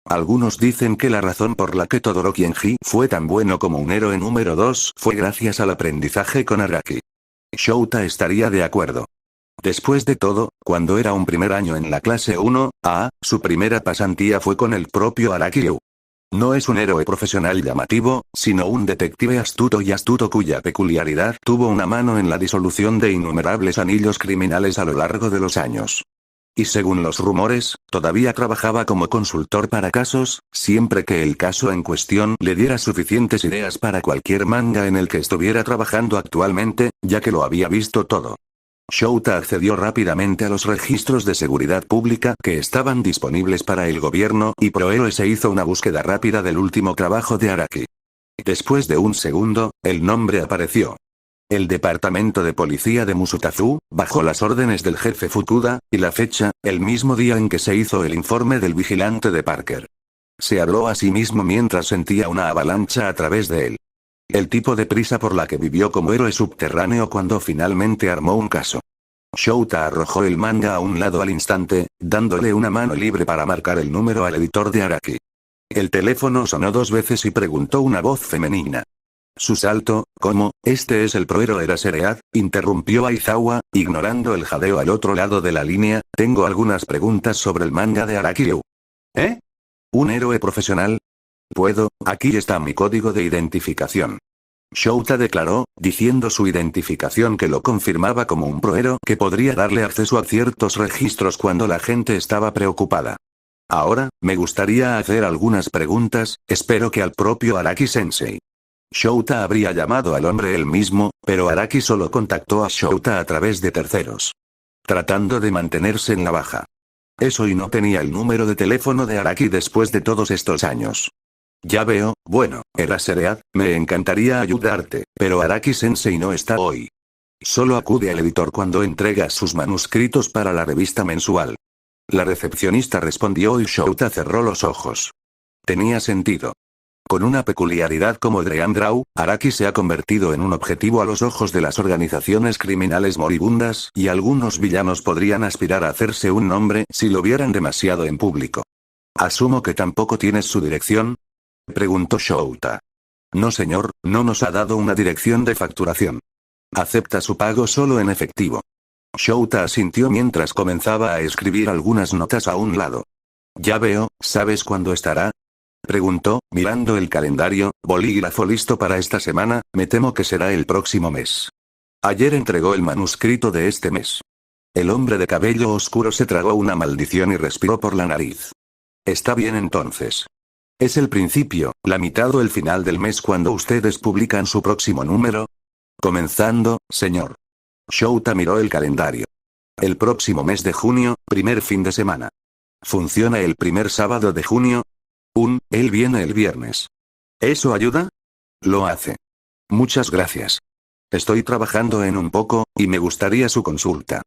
Algunos dicen que la razón por la que Todoroki Enji fue tan bueno como un héroe número 2 fue gracias al aprendizaje con Araki. Shouta estaría de acuerdo. Después de todo, cuando era un primer año en la clase 1A, su primera pasantía fue con el propio Araki Ryu. No es un héroe profesional llamativo, sino un detective astuto cuya peculiaridad tuvo una mano en la disolución de innumerables anillos criminales a lo largo de los años. Y según los rumores, todavía trabajaba como consultor para casos, siempre que el caso en cuestión le diera suficientes ideas para cualquier manga en el que estuviera trabajando actualmente, ya que lo había visto todo. Shouta accedió rápidamente a los registros de seguridad pública que estaban disponibles para el gobierno y Prohéroe se hizo una búsqueda rápida del último trabajo de Araki. Después de un segundo, el nombre apareció. El departamento de policía de Musutazu, bajo las órdenes del jefe Fukuda, y la fecha, el mismo día en que se hizo el informe del vigilante de Parker. Se habló a sí mismo mientras sentía una avalancha a través de él. El tipo de prisa por la que vivió como héroe subterráneo cuando finalmente armó un caso. Shouta arrojó el manga a un lado al instante, dándole una mano libre para marcar el número al editor de Araki. El teléfono sonó 2 veces y preguntó una voz femenina. Su salto, ¿cómo? ¿Este es el prohéroe Eraseread? Interrumpió Aizawa, ignorando el jadeo al otro lado de la línea. Tengo algunas preguntas sobre el manga de Araki Ryu. ¿Eh? ¿Un héroe profesional? Puedo, aquí está mi código de identificación. Shouta declaró, diciendo su identificación que lo confirmaba como un prohéroe que podría darle acceso a ciertos registros cuando la gente estaba preocupada. Ahora, me gustaría hacer algunas preguntas, espero que al propio Araki-sensei. Shouta habría llamado al hombre él mismo, pero Araki solo contactó a Shouta a través de terceros. Tratando de mantenerse en la baja. Eso y no tenía el número de teléfono de Araki después de todos estos años. Ya veo, bueno, Eraseread, me encantaría ayudarte, pero Araki-sensei no está hoy. Solo acude al editor cuando entrega sus manuscritos para la revista mensual. La recepcionista respondió y Shouta cerró los ojos. Tenía sentido. Con una peculiaridad como Dreamdraw, Araki se ha convertido en un objetivo a los ojos de las organizaciones criminales moribundas, y algunos villanos podrían aspirar a hacerse un nombre si lo vieran demasiado en público. ¿Asumo que tampoco tienes su dirección?, preguntó Shouta. No señor, no nos ha dado una dirección de facturación. Acepta su pago solo en efectivo. Shouta asintió mientras comenzaba a escribir algunas notas a un lado. Ya veo, ¿sabes cuándo estará? Preguntó, mirando el calendario. Bolígrafo listo para esta semana, me temo que será el próximo mes. Ayer entregó el manuscrito de este mes. El hombre de cabello oscuro se tragó una maldición y respiró por la nariz. Está bien entonces. ¿Es el principio, la mitad o el final del mes cuando ustedes publican su próximo número? Comenzando, señor. Shouta miró el calendario. El próximo mes de junio, primer fin de semana. ¿Funciona el primer sábado de junio? Él viene el viernes. ¿Eso ayuda? Lo hace. Muchas gracias. Estoy trabajando en un poco, y me gustaría su consulta.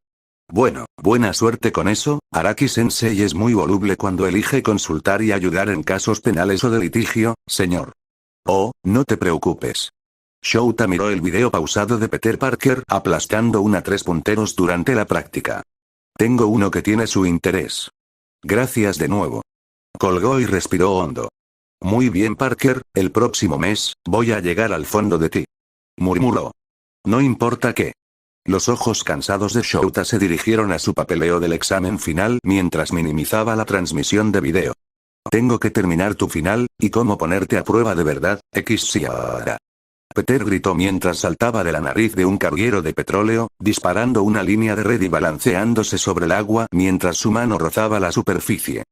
Bueno, buena suerte con eso. Araki-sensei es muy voluble cuando elige consultar y ayudar en casos penales o de litigio, señor. Oh, no te preocupes. Shouta miró el video pausado de Peter Parker aplastando una 3 punteros durante la práctica. Tengo uno que tiene su interés. Gracias de nuevo. Colgó y respiró hondo. Muy bien, Parker, el próximo mes, voy a llegar al fondo de ti. Murmuró. No importa qué. Los ojos cansados de Shouta se dirigieron a su papeleo del examen final mientras minimizaba la transmisión de video. Tengo que terminar tu final, y cómo ponerte a prueba de verdad, X-Siara. Peter gritó mientras saltaba de la nariz de un carguero de petróleo, disparando una línea de red y balanceándose sobre el agua mientras su mano rozaba la superficie.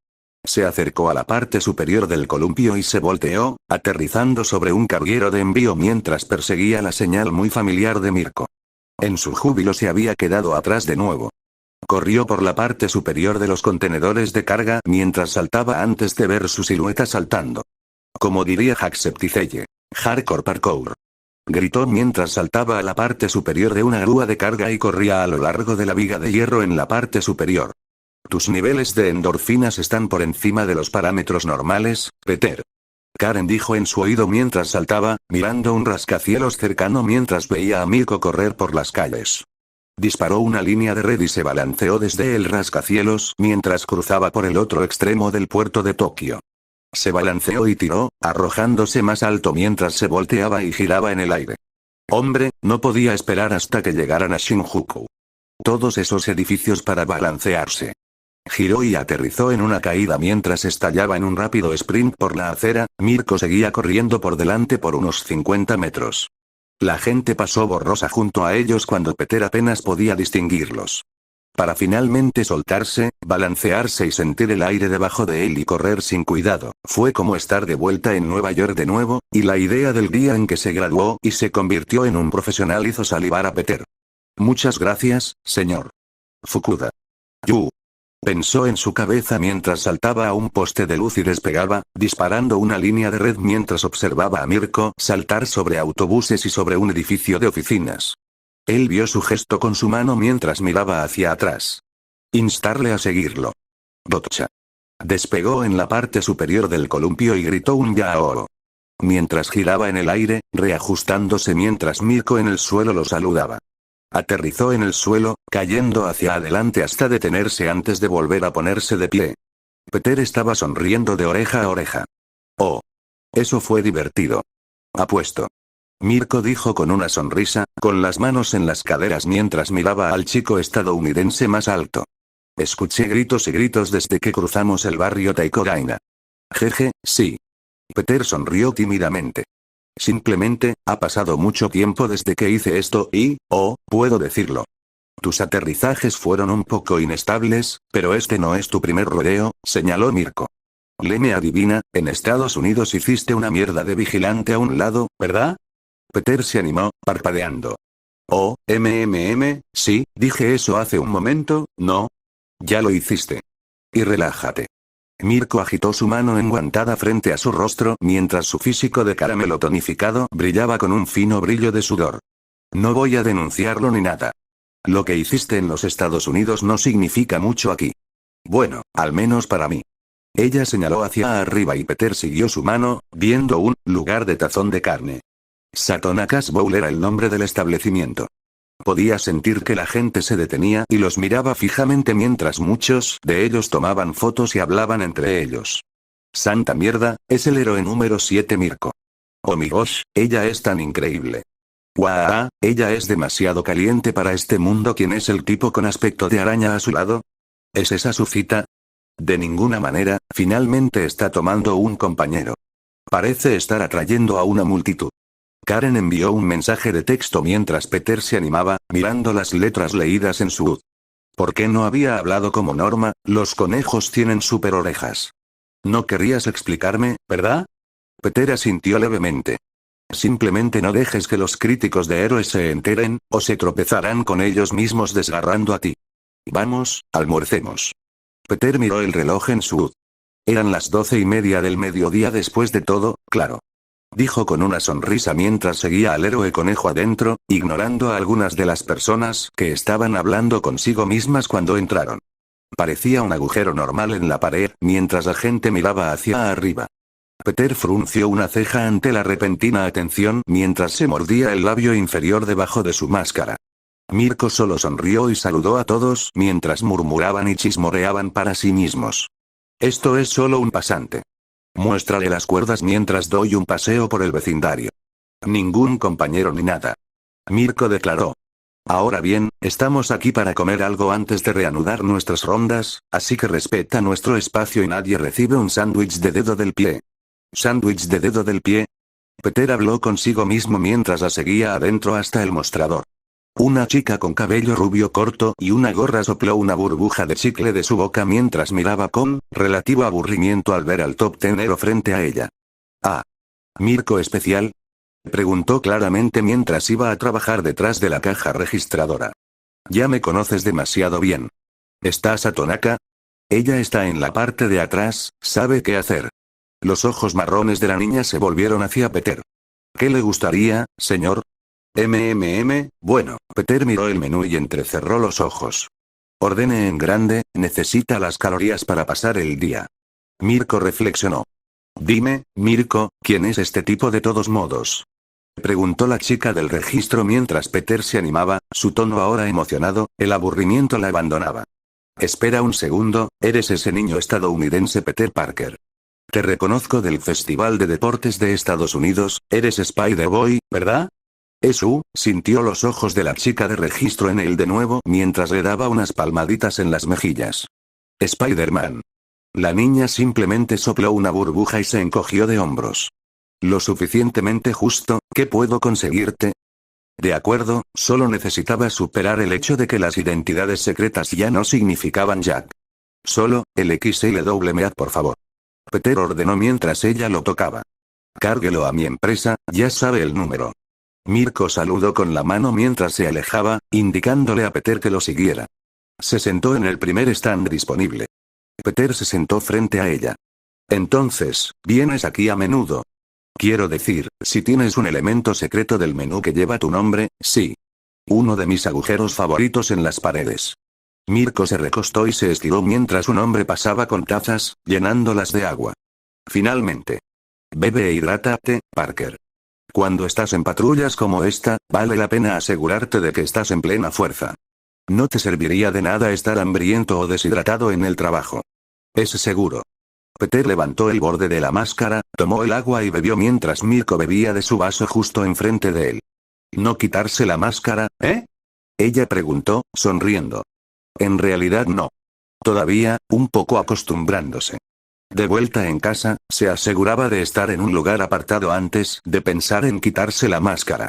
Se acercó a la parte superior del columpio y se volteó, aterrizando sobre un carguero de envío mientras perseguía la señal muy familiar de Mirko. En su júbilo se había quedado atrás de nuevo. Corrió por la parte superior de los contenedores de carga mientras saltaba antes de ver su silueta saltando. Como diría Jacksepticeye, hardcore parkour. Gritó mientras saltaba a la parte superior de una grúa de carga y corría a lo largo de la viga de hierro en la parte superior. Tus niveles de endorfinas están por encima de los parámetros normales, Peter. Karen dijo en su oído mientras saltaba, mirando un rascacielos cercano mientras veía a Mirko correr por las calles. Disparó una línea de red y se balanceó desde el rascacielos mientras cruzaba por el otro extremo del puerto de Tokio. Se balanceó y tiró, arrojándose más alto mientras se volteaba y giraba en el aire. Hombre, no podía esperar hasta que llegaran a Shinjuku. Todos esos edificios para balancearse. Giró y aterrizó en una caída mientras estallaba en un rápido sprint por la acera. Mirko seguía corriendo por delante por unos 50 metros. La gente pasó borrosa junto a ellos cuando Peter apenas podía distinguirlos. Para finalmente soltarse, balancearse y sentir el aire debajo de él y correr sin cuidado, fue como estar de vuelta en Nueva York de nuevo, y la idea del día en que se graduó y se convirtió en un profesional hizo salivar a Peter. Muchas gracias, señor Fukuda. Pensó en su cabeza mientras saltaba a un poste de luz y despegaba, disparando una línea de red mientras observaba a Mirko saltar sobre autobuses y sobre un edificio de oficinas. Él vio su gesto con su mano mientras miraba hacia atrás. Instarle a seguirlo. Gotcha. Despegó en la parte superior del columpio y gritó un yao. Mientras giraba en el aire, reajustándose mientras Mirko en el suelo lo saludaba. Aterrizó en el suelo, cayendo hacia adelante hasta detenerse antes de volver a ponerse de pie. Peter estaba sonriendo de oreja a oreja. Oh. Eso fue divertido. Apuesto. Mirko dijo con una sonrisa, con las manos en las caderas mientras miraba al chico estadounidense más alto. Escuché gritos y gritos desde que cruzamos el barrio Taikogaina. Jeje, sí. Peter sonrió tímidamente. Simplemente, ha pasado mucho tiempo desde que hice esto y, puedo decirlo. Tus aterrizajes fueron un poco inestables, pero este no es tu primer rodeo, señaló Mirko. Me adivina, en Estados Unidos hiciste una mierda de vigilante a un lado, ¿verdad? Peter se animó, parpadeando. Sí, dije eso hace un momento, ¿no? Ya lo hiciste. Y relájate. Mirko agitó su mano enguantada frente a su rostro mientras su físico de caramelo tonificado brillaba con un fino brillo de sudor. No voy a denunciarlo ni nada. Lo que hiciste en los Estados Unidos no significa mucho aquí. Bueno, al menos para mí. Ella señaló hacia arriba y Peter siguió su mano, viendo un lugar de tazón de carne. Satonaka's Bowl era el nombre del establecimiento. Podía sentir que la gente se detenía y los miraba fijamente mientras muchos de ellos tomaban fotos y hablaban entre ellos. Santa mierda, es el héroe número 7 Mirko. Oh mi gosh, ella es tan increíble. ¡Guau! Ella es demasiado caliente para este mundo. ¿Quién es el tipo con aspecto de araña a su lado? ¿Es esa su cita? De ninguna manera, finalmente está tomando un compañero. Parece estar atrayendo a una multitud. Karen envió un mensaje de texto mientras Peter se animaba, mirando las letras leídas en su voz. ¿Por qué no había hablado como Norma? Los conejos tienen súper orejas. No querrías explicarme, ¿verdad? Peter asintió levemente. Simplemente no dejes que los críticos de héroes se enteren, o se tropezarán con ellos mismos desgarrando a ti. Vamos, almuercemos. Peter miró el reloj en su voz. Eran las 12:30 del mediodía después de todo, claro. Dijo con una sonrisa mientras seguía al héroe conejo adentro, ignorando a algunas de las personas que estaban hablando consigo mismas cuando entraron. Parecía un agujero normal en la pared, mientras la gente miraba hacia arriba. Peter frunció una ceja ante la repentina atención mientras se mordía el labio inferior debajo de su máscara. Mirko solo sonrió y saludó a todos mientras murmuraban y chismorreaban para sí mismos. Esto es solo un pasante. Muéstrale las cuerdas mientras doy un paseo por el vecindario. Ningún compañero ni nada. Mirko declaró. Ahora bien, estamos aquí para comer algo antes de reanudar nuestras rondas, así que respeta nuestro espacio y nadie recibe un sándwich de dedo del pie. ¿Sándwich de dedo del pie? Peter habló consigo mismo mientras la seguía adentro hasta el mostrador. Una chica con cabello rubio corto y una gorra sopló una burbuja de chicle de su boca mientras miraba con relativo aburrimiento al ver al top tenero frente a ella. ¿Ah? ¿Mirko especial? Preguntó claramente mientras iba a trabajar detrás de la caja registradora. Ya me conoces demasiado bien. ¿Estás a Tonaka? Ella está en la parte de atrás, sabe qué hacer. Los ojos marrones de la niña se volvieron hacia Peter. ¿Qué le gustaría, señor? Bueno, Peter miró el menú y entrecerró los ojos. Ordene en grande, necesita las calorías para pasar el día. Mirko reflexionó. Dime, Mirko, ¿quién es este tipo de todos modos? Preguntó la chica del registro mientras Peter se animaba, su tono ahora emocionado, el aburrimiento la abandonaba. Espera un segundo, eres ese niño estadounidense Peter Parker. Te reconozco del Festival de Deportes de Estados Unidos, eres Spider-Boy, ¿verdad? Sintió los ojos de la chica de registro en él de nuevo mientras le daba unas palmaditas en las mejillas. Spider-Man. La niña simplemente sopló una burbuja y se encogió de hombros. Lo suficientemente justo, ¿qué puedo conseguirte? De acuerdo, solo necesitaba superar el hecho de que las identidades secretas ya no significaban Jack. Solo, el XLWA por favor. Peter ordenó mientras ella lo tocaba. Cárguelo a mi empresa, ya sabe el número. Mirko saludó con la mano mientras se alejaba, indicándole a Peter que lo siguiera. Se sentó en el primer stand disponible. Peter se sentó frente a ella. Entonces, ¿vienes aquí a menudo? Quiero decir, si tienes un elemento secreto del menú que lleva tu nombre, sí. Uno de mis agujeros favoritos en las paredes. Mirko se recostó y se estiró mientras un hombre pasaba con tazas, llenándolas de agua. Finalmente. Bebe e hidrátate, Parker. Cuando estás en patrullas como esta, vale la pena asegurarte de que estás en plena fuerza. No te serviría de nada estar hambriento o deshidratado en el trabajo. Es seguro. Peter levantó el borde de la máscara, tomó el agua y bebió mientras Mirko bebía de su vaso justo enfrente de él. ¿No quitarse la máscara, eh? Ella preguntó, sonriendo. En realidad no. Todavía, un poco acostumbrándose. De vuelta en casa, se aseguraba de estar en un lugar apartado antes de pensar en quitarse la máscara.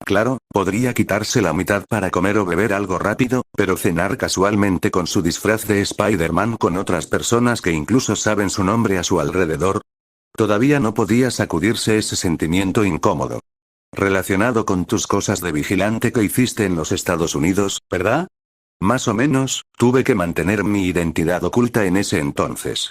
Claro, podría quitarse la mitad para comer o beber algo rápido, pero cenar casualmente con su disfraz de Spider-Man con otras personas que incluso saben su nombre a su alrededor. Todavía no podía sacudirse ese sentimiento incómodo. Relacionado con tus cosas de vigilante que hiciste en los Estados Unidos, ¿verdad? Más o menos, tuve que mantener mi identidad oculta en ese entonces.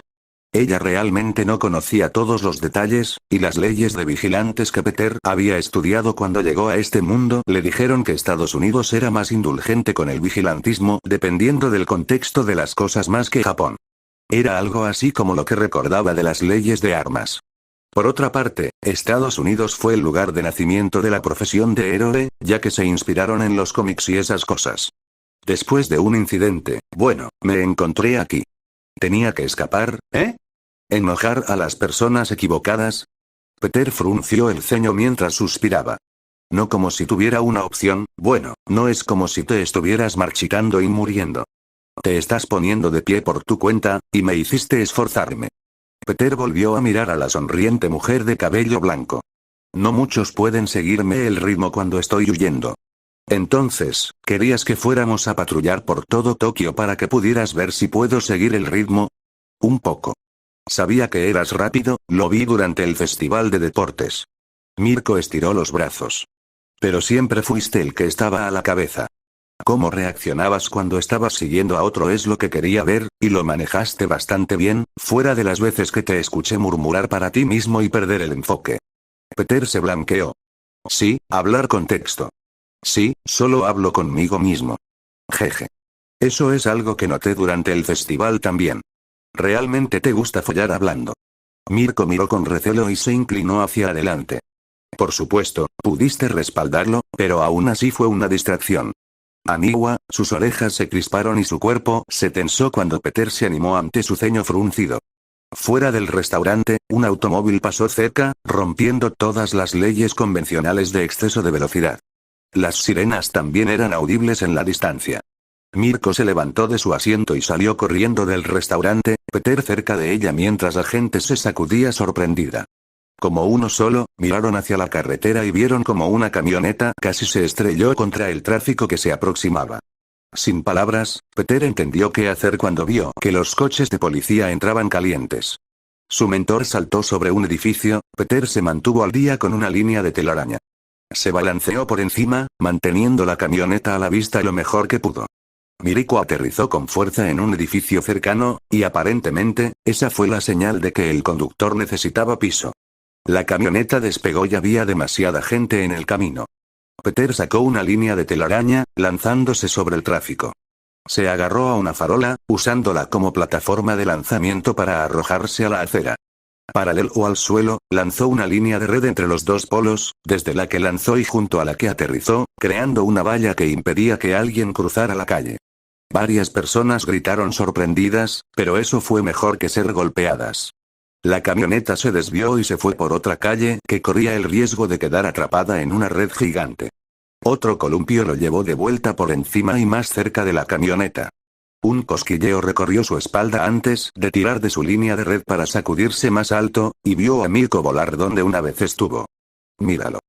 Ella realmente no conocía todos los detalles, y las leyes de vigilantes que Peter había estudiado cuando llegó a este mundo le dijeron que Estados Unidos era más indulgente con el vigilantismo dependiendo del contexto de las cosas más que Japón. Era algo así como lo que recordaba de las leyes de armas. Por otra parte, Estados Unidos fue el lugar de nacimiento de la profesión de héroe, ya que se inspiraron en los cómics y esas cosas. Después de un incidente, bueno, me encontré aquí. Tenía que escapar, ¿eh? ¿Enojar a las personas equivocadas? Peter frunció el ceño mientras suspiraba. No como si tuviera una opción, bueno, no es como si te estuvieras marchitando y muriendo. Te estás poniendo de pie por tu cuenta, y me hiciste esforzarme. Peter volvió a mirar a la sonriente mujer de cabello blanco. No muchos pueden seguirme el ritmo cuando estoy huyendo. Entonces, ¿querías que fuéramos a patrullar por todo Tokio para que pudieras ver si puedo seguir el ritmo? Un poco. Sabía que eras rápido, lo vi durante el festival de deportes. Mirko estiró los brazos. Pero siempre fuiste el que estaba a la cabeza. Cómo reaccionabas cuando estabas siguiendo a otro es lo que quería ver, y lo manejaste bastante bien, fuera de las veces que te escuché murmurar para ti mismo y perder el enfoque. Peter se blanqueó. Sí, hablar con texto. Sí, solo hablo conmigo mismo. Jeje. Eso es algo que noté durante el festival también. ¿Realmente te gusta follar hablando? Mirko miró con recelo y se inclinó hacia adelante. Por supuesto, pudiste respaldarlo, pero aún así fue una distracción. Aniwa, sus orejas se crisparon y su cuerpo se tensó cuando Peter se animó ante su ceño fruncido. Fuera del restaurante, un automóvil pasó cerca, rompiendo todas las leyes convencionales de exceso de velocidad. Las sirenas también eran audibles en la distancia. Mirko se levantó de su asiento y salió corriendo del restaurante, Peter cerca de ella mientras la gente se sacudía sorprendida. Como uno solo, miraron hacia la carretera y vieron como una camioneta casi se estrelló contra el tráfico que se aproximaba. Sin palabras, Peter entendió qué hacer cuando vio que los coches de policía entraban calientes. Su mentor saltó sobre un edificio, Peter se mantuvo al día con una línea de telaraña. Se balanceó por encima, manteniendo la camioneta a la vista lo mejor que pudo. Mirko aterrizó con fuerza en un edificio cercano, y aparentemente, esa fue la señal de que el conductor necesitaba piso. La camioneta despegó y había demasiada gente en el camino. Peter sacó una línea de telaraña, lanzándose sobre el tráfico. Se agarró a una farola, usándola como plataforma de lanzamiento para arrojarse a la acera. Paralelo al suelo, lanzó una línea de red entre los dos polos, desde la que lanzó y junto a la que aterrizó, creando una valla que impedía que alguien cruzara la calle. Varias personas gritaron sorprendidas, pero eso fue mejor que ser golpeadas. La camioneta se desvió y se fue por otra calle que corría el riesgo de quedar atrapada en una red gigante. Otro columpio lo llevó de vuelta por encima y más cerca de la camioneta. Un cosquilleo recorrió su espalda antes de tirar de su línea de red para sacudirse más alto, y vio a Mirko volar donde una vez estuvo. «Míralo»,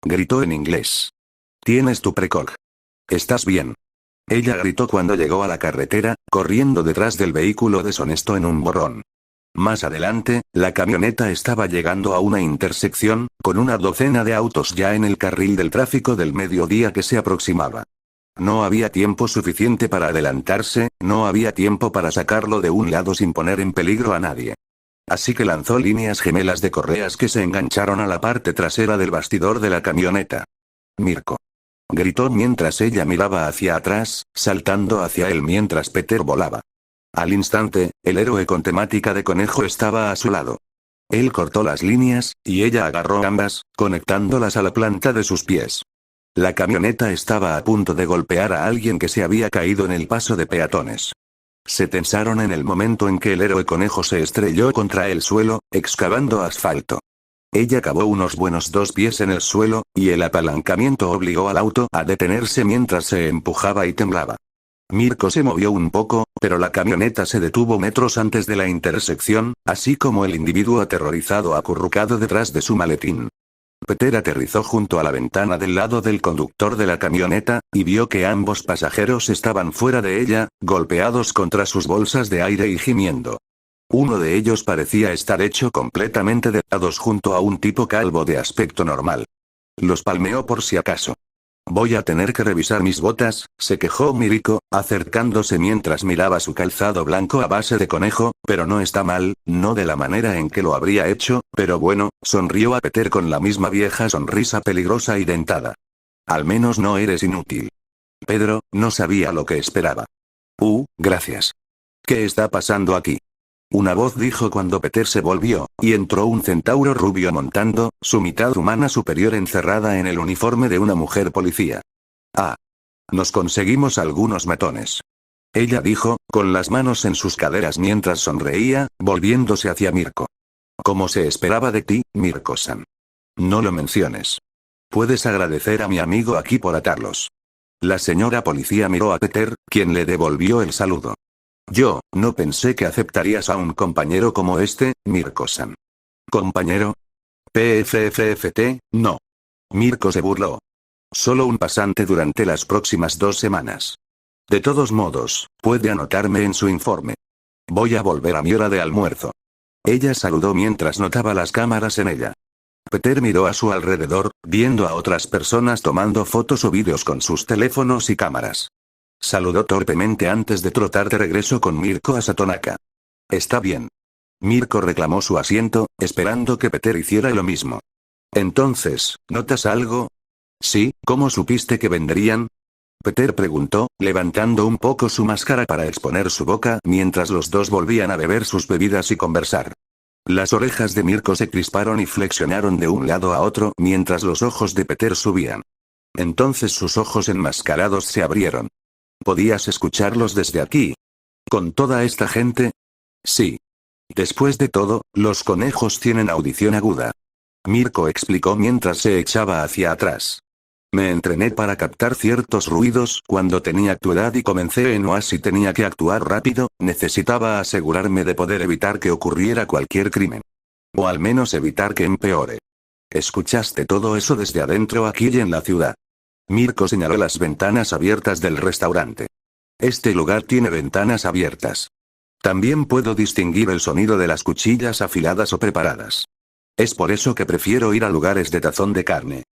gritó en inglés. «Tienes tu precog. ¿Estás bien?». Ella gritó cuando llegó a la carretera, corriendo detrás del vehículo deshonesto en un borrón. Más adelante, la camioneta estaba llegando a una intersección, con una docena de autos ya en el carril del tráfico del mediodía que se aproximaba. No había tiempo suficiente para adelantarse, no había tiempo para sacarlo de un lado sin poner en peligro a nadie. Así que lanzó líneas gemelas de correas que se engancharon a la parte trasera del bastidor de la camioneta. «Mirko», gritó mientras ella miraba hacia atrás, saltando hacia él mientras Peter volaba. Al instante, el héroe con temática de conejo estaba a su lado. Él cortó las líneas, y ella agarró ambas, conectándolas a la planta de sus pies. La camioneta estaba a punto de golpear a alguien que se había caído en el paso de peatones. Se tensaron en el momento en que el héroe conejo se estrelló contra el suelo, excavando asfalto. Ella cavó unos buenos 2 pies en el suelo, y el apalancamiento obligó al auto a detenerse mientras se empujaba y temblaba. Mirko se movió un poco, pero la camioneta se detuvo metros antes de la intersección, así como el individuo aterrorizado acurrucado detrás de su maletín. Peter aterrizó junto a la ventana del lado del conductor de la camioneta, y vio que ambos pasajeros estaban fuera de ella, golpeados contra sus bolsas de aire y gimiendo. Uno de ellos parecía estar hecho completamente de dados junto a un tipo calvo de aspecto normal. Los palmeó por si acaso. «Voy a tener que revisar mis botas», se quejó Mirko, acercándose mientras miraba su calzado blanco a base de conejo, «pero no está mal, no de la manera en que lo habría hecho, pero bueno», sonrió a Peter con la misma vieja sonrisa peligrosa y dentada. «Al menos no eres inútil». Pedro no sabía lo que esperaba. Gracias. ¿Qué está pasando aquí?», una voz dijo cuando Peter se volvió, y entró un centauro rubio montando su mitad humana superior encerrada en el uniforme de una mujer policía. «Ah. Nos conseguimos algunos matones», ella dijo, con las manos en sus caderas mientras sonreía, volviéndose hacia Mirko. «Como se esperaba de ti, Mirko-san. No lo menciones». Puedes agradecer a mi amigo aquí por atarlos. La señora policía miró a Peter, quien le devolvió el saludo. Yo, no pensé que aceptarías a un compañero como este, Mirko-san. ¿Compañero? PFFFT, no. Mirko se burló. Solo un pasante durante las próximas 2 semanas. De todos modos, puede anotarme en su informe. Voy a volver a mi hora de almuerzo. Ella saludó mientras notaba las cámaras en ella. Peter miró a su alrededor, viendo a otras personas tomando fotos o vídeos con sus teléfonos y cámaras. Saludó torpemente antes de trotar de regreso con Mirko a Satonaka. Está bien. Mirko reclamó su asiento, esperando que Peter hiciera lo mismo. Entonces, ¿notas algo? Sí, ¿cómo supiste que vendrían? Peter preguntó, levantando un poco su máscara para exponer su boca mientras los dos volvían a beber sus bebidas y conversar. Las orejas de Mirko se crisparon y flexionaron de un lado a otro mientras los ojos de Peter subían. Entonces sus ojos enmascarados se abrieron. ¿Podías escucharlos desde aquí? ¿Con toda esta gente? Sí. Después de todo, los conejos tienen audición aguda. Mirko explicó mientras se echaba hacia atrás. Me entrené para captar ciertos ruidos cuando tenía tu edad y comencé en OAS y tenía que actuar rápido, necesitaba asegurarme de poder evitar que ocurriera cualquier crimen. O al menos evitar que empeore. ¿Escuchaste todo eso desde adentro aquí y en la ciudad? Mirko señaló las ventanas abiertas del restaurante. Este lugar tiene ventanas abiertas. También puedo distinguir el sonido de las cuchillas afiladas o preparadas. Es por eso que prefiero ir a lugares de tazón de carne.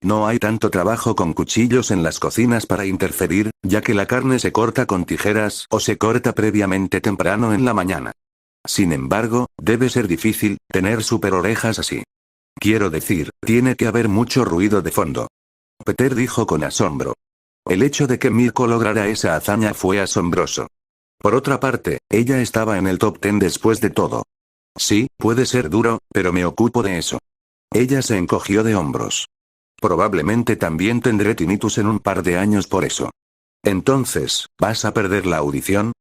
No hay tanto trabajo con cuchillos en las cocinas para interferir, ya que la carne se corta con tijeras o se corta previamente temprano en la mañana. Sin embargo, debe ser difícil tener super orejas así. Quiero decir, tiene que haber mucho ruido de fondo. Peter dijo con asombro. El hecho de que Mirko lograra esa hazaña fue asombroso. Por otra parte, ella estaba en el top 10 después de todo. Sí, puede ser duro, pero me ocupo de eso. Ella se encogió de hombros. Probablemente también tendré tinnitus en un par de años por eso. Entonces, ¿vas a perder la audición?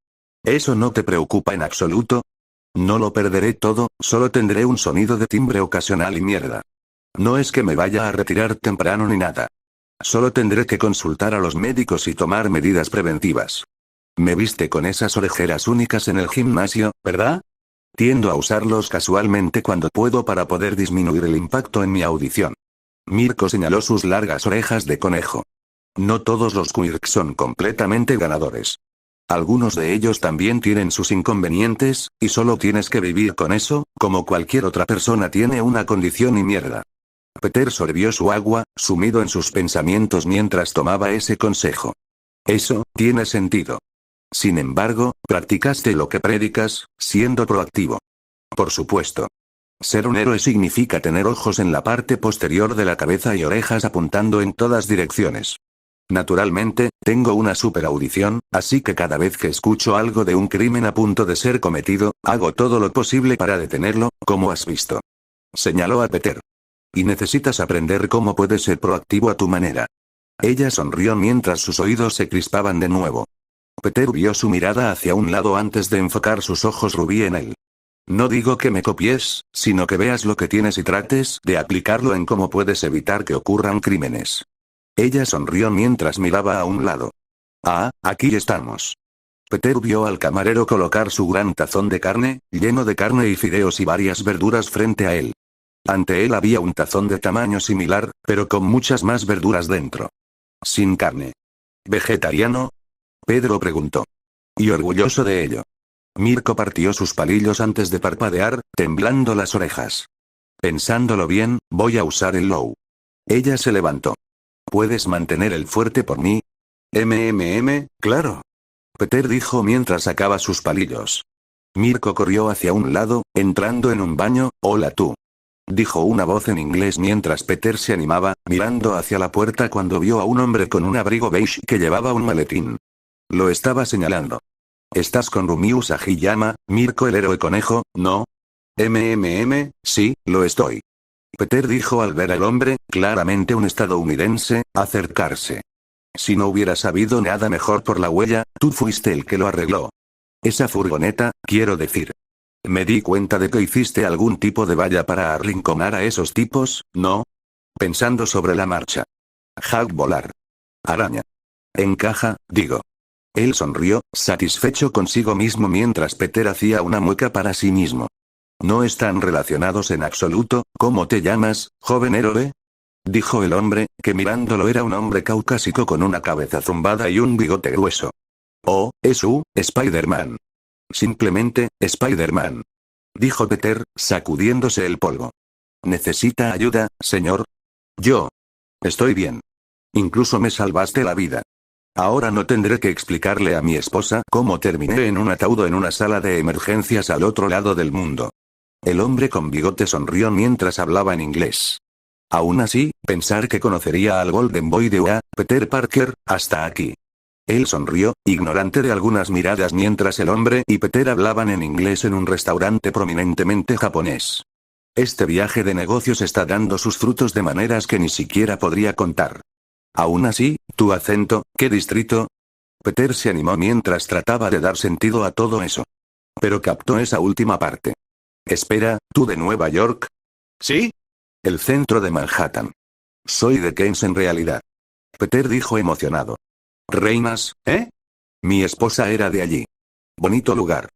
¿Eso no te preocupa en absoluto? No lo perderé todo, solo tendré un sonido de timbre ocasional y mierda. No es que me vaya a retirar temprano ni nada. Solo tendré que consultar a los médicos y tomar medidas preventivas. Me viste con esas orejeras únicas en el gimnasio, ¿verdad? Tiendo a usarlos casualmente cuando puedo para poder disminuir el impacto en mi audición. Mirko señaló sus largas orejas de conejo. No todos los quirks son completamente ganadores. Algunos de ellos también tienen sus inconvenientes, y solo tienes que vivir con eso, como cualquier otra persona tiene una condición y mierda. Peter sorbió su agua, sumido en sus pensamientos mientras tomaba ese consejo. Eso, tiene sentido. Sin embargo, practicaste lo que predicas, siendo proactivo. Por supuesto. Ser un héroe significa tener ojos en la parte posterior de la cabeza y orejas apuntando en todas direcciones. Naturalmente, tengo una super audición, así que cada vez que escucho algo de un crimen a punto de ser cometido, hago todo lo posible para detenerlo, como has visto. Señaló a Peter. Y necesitas aprender cómo puedes ser proactivo a tu manera. Ella sonrió mientras sus oídos se crispaban de nuevo. Peter vio su mirada hacia un lado antes de enfocar sus ojos rubí en él. No digo que me copies, sino que veas lo que tienes y trates de aplicarlo en cómo puedes evitar que ocurran crímenes. Ella sonrió mientras miraba a un lado. Ah, aquí estamos. Peter vio al camarero colocar su gran tazón de carne, lleno de carne y fideos y varias verduras frente a él. Ante él había un tazón de tamaño similar, pero con muchas más verduras dentro. Sin carne. ¿Vegetariano? Pedro preguntó. Y orgulloso de ello. Mirko partió sus palillos antes de parpadear, temblando las orejas. Pensándolo bien, voy a usar el low. Ella se levantó. ¿Puedes mantener el fuerte por mí? Claro. Peter dijo mientras sacaba sus palillos. Mirko corrió hacia un lado, entrando en un baño. Hola tú. Dijo una voz en inglés mientras Peter se animaba, mirando hacia la puerta cuando vio a un hombre con un abrigo beige que llevaba un maletín. Lo estaba señalando. ¿Estás con Rumiu Sagiyama, Mirko el héroe conejo, no? Sí, lo estoy. Peter dijo al ver al hombre, claramente un estadounidense, acercarse. Si no hubiera sabido nada mejor por la huella, tú fuiste el que lo arregló. Esa furgoneta, quiero decir. Me di cuenta de que hiciste algún tipo de valla para arrinconar a esos tipos, ¿no? pensando sobre la marcha. Hawk volar. Araña. Encaja, digo. Él sonrió, satisfecho consigo mismo mientras Peter hacía una mueca para sí mismo. No están relacionados en absoluto. ¿Cómo te llamas, joven héroe? Dijo el hombre, que mirándolo era un hombre caucásico con una cabeza zumbada y un bigote grueso. Oh, es Spider-Man. Simplemente, Spider-Man. Dijo Peter, sacudiéndose el polvo. ¿Necesita ayuda, señor? Yo. Estoy bien. Incluso me salvaste la vida. Ahora no tendré que explicarle a mi esposa cómo terminé en un ataúd en una sala de emergencias al otro lado del mundo. El hombre con bigote sonrió mientras hablaba en inglés. Aún así, pensar que conocería al Golden Boy de UA, Peter Parker, hasta aquí. Él sonrió, ignorante de algunas miradas mientras el hombre y Peter hablaban en inglés en un restaurante prominentemente japonés. Este viaje de negocios está dando sus frutos de maneras que ni siquiera podría contar. Aún así, tu acento, ¿qué distrito? Peter se animó mientras trataba de dar sentido a todo eso. Pero captó esa última parte. Espera, ¿tú de Nueva York? ¿Sí? El centro de Manhattan. Soy de Queens en realidad. Peter dijo emocionado. Reinas, ¿eh? Mi esposa era de allí. Bonito lugar.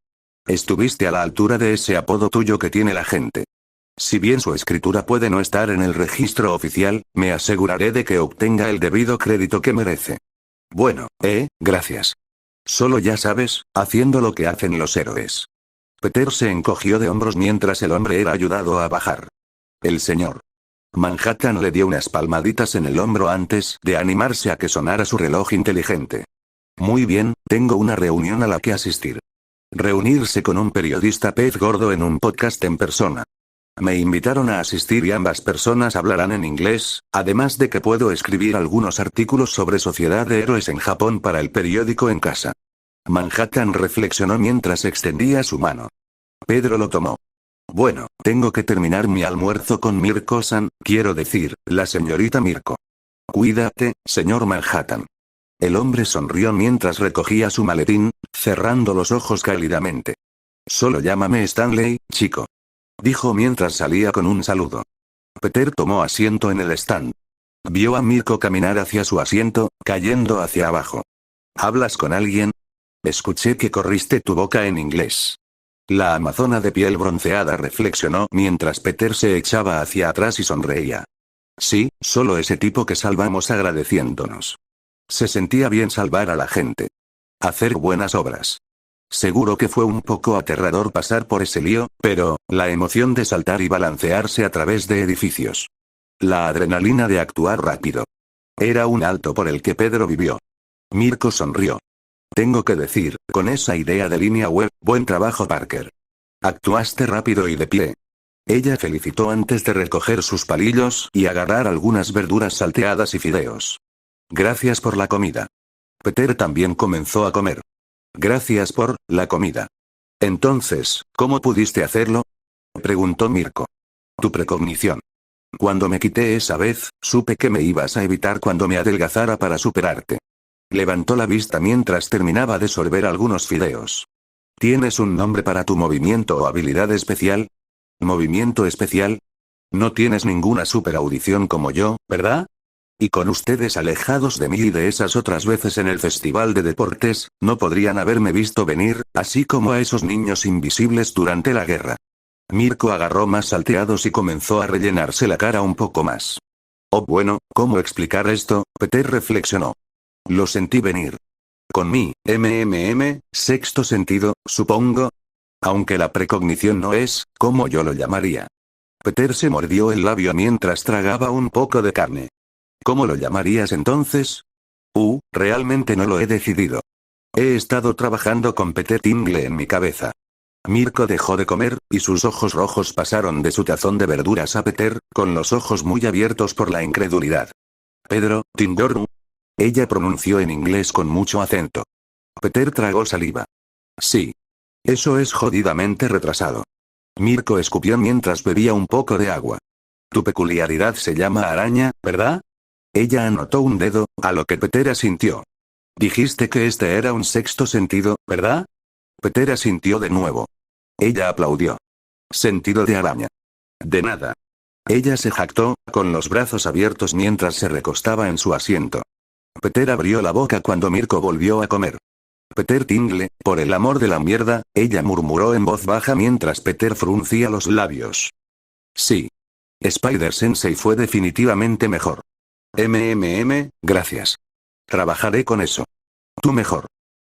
Estuviste a la altura de ese apodo tuyo que tiene la gente. Si bien su escritura puede no estar en el registro oficial, me aseguraré de que obtenga el debido crédito que merece. Bueno, gracias. Solo ya sabes, haciendo lo que hacen los héroes. Peter se encogió de hombros mientras el hombre era ayudado a bajar. El señor Manhattan le dio unas palmaditas en el hombro antes de animarse a que sonara su reloj inteligente. Muy bien, tengo una reunión a la que asistir. Reunirse con un periodista pez gordo en un podcast en persona. Me invitaron a asistir y ambas personas hablarán en inglés, además de que puedo escribir algunos artículos sobre Sociedad de Héroes en Japón para el periódico en casa. Manhattan reflexionó mientras extendía su mano. Pedro lo tomó. Bueno, tengo que terminar mi almuerzo con Mirko-san, quiero decir, la señorita Mirko. Cuídate, señor Manhattan. El hombre sonrió mientras recogía su maletín, cerrando los ojos cálidamente. Solo llámame Stanley, chico. Dijo mientras salía con un saludo. Peter tomó asiento en el stand. Vio a Mirko caminar hacia su asiento, cayendo hacia abajo. ¿Hablas con alguien? Escuché que corriste tu boca en inglés. La amazona de piel bronceada reflexionó mientras Peter se echaba hacia atrás y sonreía. Sí, solo ese tipo que salvamos agradeciéndonos. Se sentía bien salvar a la gente. Hacer buenas obras. Seguro que fue un poco aterrador pasar por ese lío, pero, la emoción de saltar y balancearse a través de edificios. La adrenalina de actuar rápido. Era un alto por el que Pedro vivió. Mirko sonrió. Tengo que decir, con esa idea de línea web, buen trabajo Parker. Actuaste rápido y de pie. Ella felicitó antes de recoger sus palillos y agarrar algunas verduras salteadas y fideos. Gracias por la comida. Peter también comenzó a comer. Gracias por la comida. Entonces, ¿cómo pudiste hacerlo? Preguntó Mirko. Tu precognición. Cuando me quité esa vez, supe que me ibas a evitar cuando me adelgazara para superarte. Levantó la vista mientras terminaba de sorber algunos fideos. ¿Tienes un nombre para tu movimiento o habilidad especial? ¿Movimiento especial? No tienes ninguna superaudición como yo, ¿verdad? Y con ustedes alejados de mí y de esas otras veces en el festival de deportes, no podrían haberme visto venir, así como a esos niños invisibles durante la guerra. Mirko agarró más salteados y comenzó a rellenarse la cara un poco más. Oh bueno, ¿cómo explicar esto? Peter reflexionó. Lo sentí venir. Con mi sexto sentido, supongo. Aunque la precognición no es, como yo lo llamaría. Peter se mordió el labio mientras tragaba un poco de carne. ¿Cómo lo llamarías entonces? Realmente no lo he decidido. He estado trabajando con Peter Tingle en mi cabeza. Mirko dejó de comer, y sus ojos rojos pasaron de su tazón de verduras a Peter, con los ojos muy abiertos por la incredulidad. Pedro, Tingle. Ella pronunció en inglés con mucho acento. Peter tragó saliva. Sí. Eso es jodidamente retrasado. Mirko escupió mientras bebía un poco de agua. Tu peculiaridad se llama araña, ¿verdad? Ella anotó un dedo, a lo que Peter asintió. Dijiste que este era un sexto sentido, ¿verdad? Peter asintió de nuevo. Ella aplaudió. Sentido de araña. De nada. Ella se jactó, con los brazos abiertos mientras se recostaba en su asiento. Peter abrió la boca cuando Mirko volvió a comer. Peter Tingle, por el amor de la mierda, ella murmuró en voz baja mientras Peter fruncía los labios. Sí. Spider-Sensei fue definitivamente mejor. Gracias. Trabajaré con eso. Tú mejor.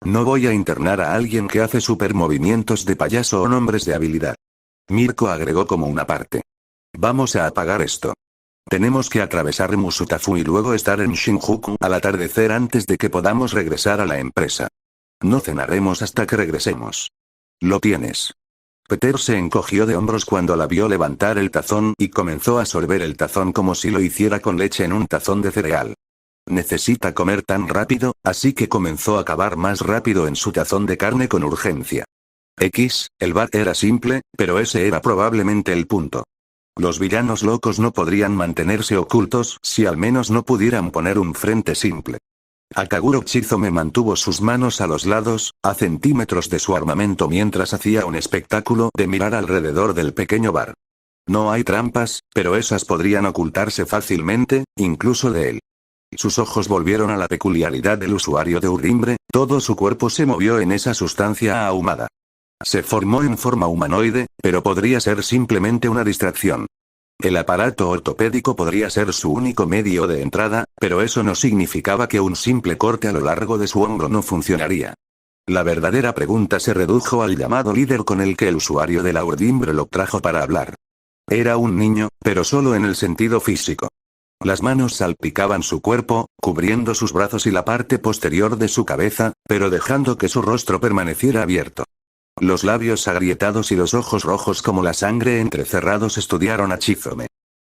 No voy a internar a alguien que hace supermovimientos de payaso o nombres de habilidad. Mirko agregó como una parte. Vamos a apagar esto. Tenemos que atravesar Musutafu y luego estar en Shinjuku al atardecer antes de que podamos regresar a la empresa. No cenaremos hasta que regresemos. Lo tienes. Peter se encogió de hombros cuando la vio levantar el tazón y comenzó a sorber el tazón como si lo hiciera con leche en un tazón de cereal. Necesita comer tan rápido, así que comenzó a cavar más rápido en su tazón de carne con urgencia. El bar era simple, pero ese era probablemente el punto. Los villanos locos no podrían mantenerse ocultos si al menos no pudieran poner un frente simple. Akaguro Chizome mantuvo sus manos a los lados, a centímetros de su armamento mientras hacía un espectáculo de mirar alrededor del pequeño bar. No hay trampas, pero esas podrían ocultarse fácilmente, incluso de él. Sus ojos volvieron a la peculiaridad del usuario de Urdimbre, todo su cuerpo se movió en esa sustancia ahumada. Se formó en forma humanoide, pero podría ser simplemente una distracción. El aparato ortopédico podría ser su único medio de entrada, pero eso no significaba que un simple corte a lo largo de su hombro no funcionaría. La verdadera pregunta se redujo al llamado líder con el que el usuario de la Urdimbre lo trajo para hablar. Era un niño, pero solo en el sentido físico. Las manos salpicaban su cuerpo, cubriendo sus brazos y la parte posterior de su cabeza, pero dejando que su rostro permaneciera abierto. Los labios agrietados y los ojos rojos como la sangre entrecerrados estudiaron a Chizome.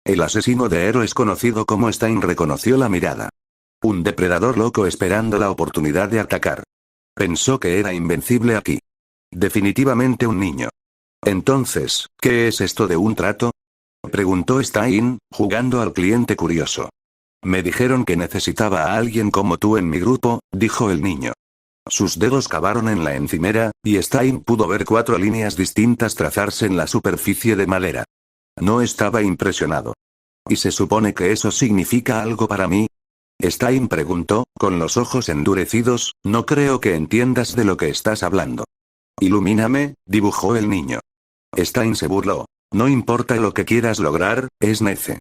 El asesino de héroes conocido como Stein reconoció la mirada. Un depredador loco esperando la oportunidad de atacar. Pensó que era invencible aquí. Definitivamente un niño. Entonces, ¿qué es esto de un trato? Preguntó Stein, jugando al cliente curioso. Me dijeron que necesitaba a alguien como tú en mi grupo, dijo el niño. Sus dedos cavaron en la encimera, y Stein pudo ver 4 líneas distintas trazarse en la superficie de madera. No estaba impresionado. ¿Y se supone que eso significa algo para mí? Stein preguntó, con los ojos endurecidos, no creo que entiendas de lo que estás hablando. Ilumíname, dibujó el niño. Stein se burló. No importa lo que quieras lograr, es nece.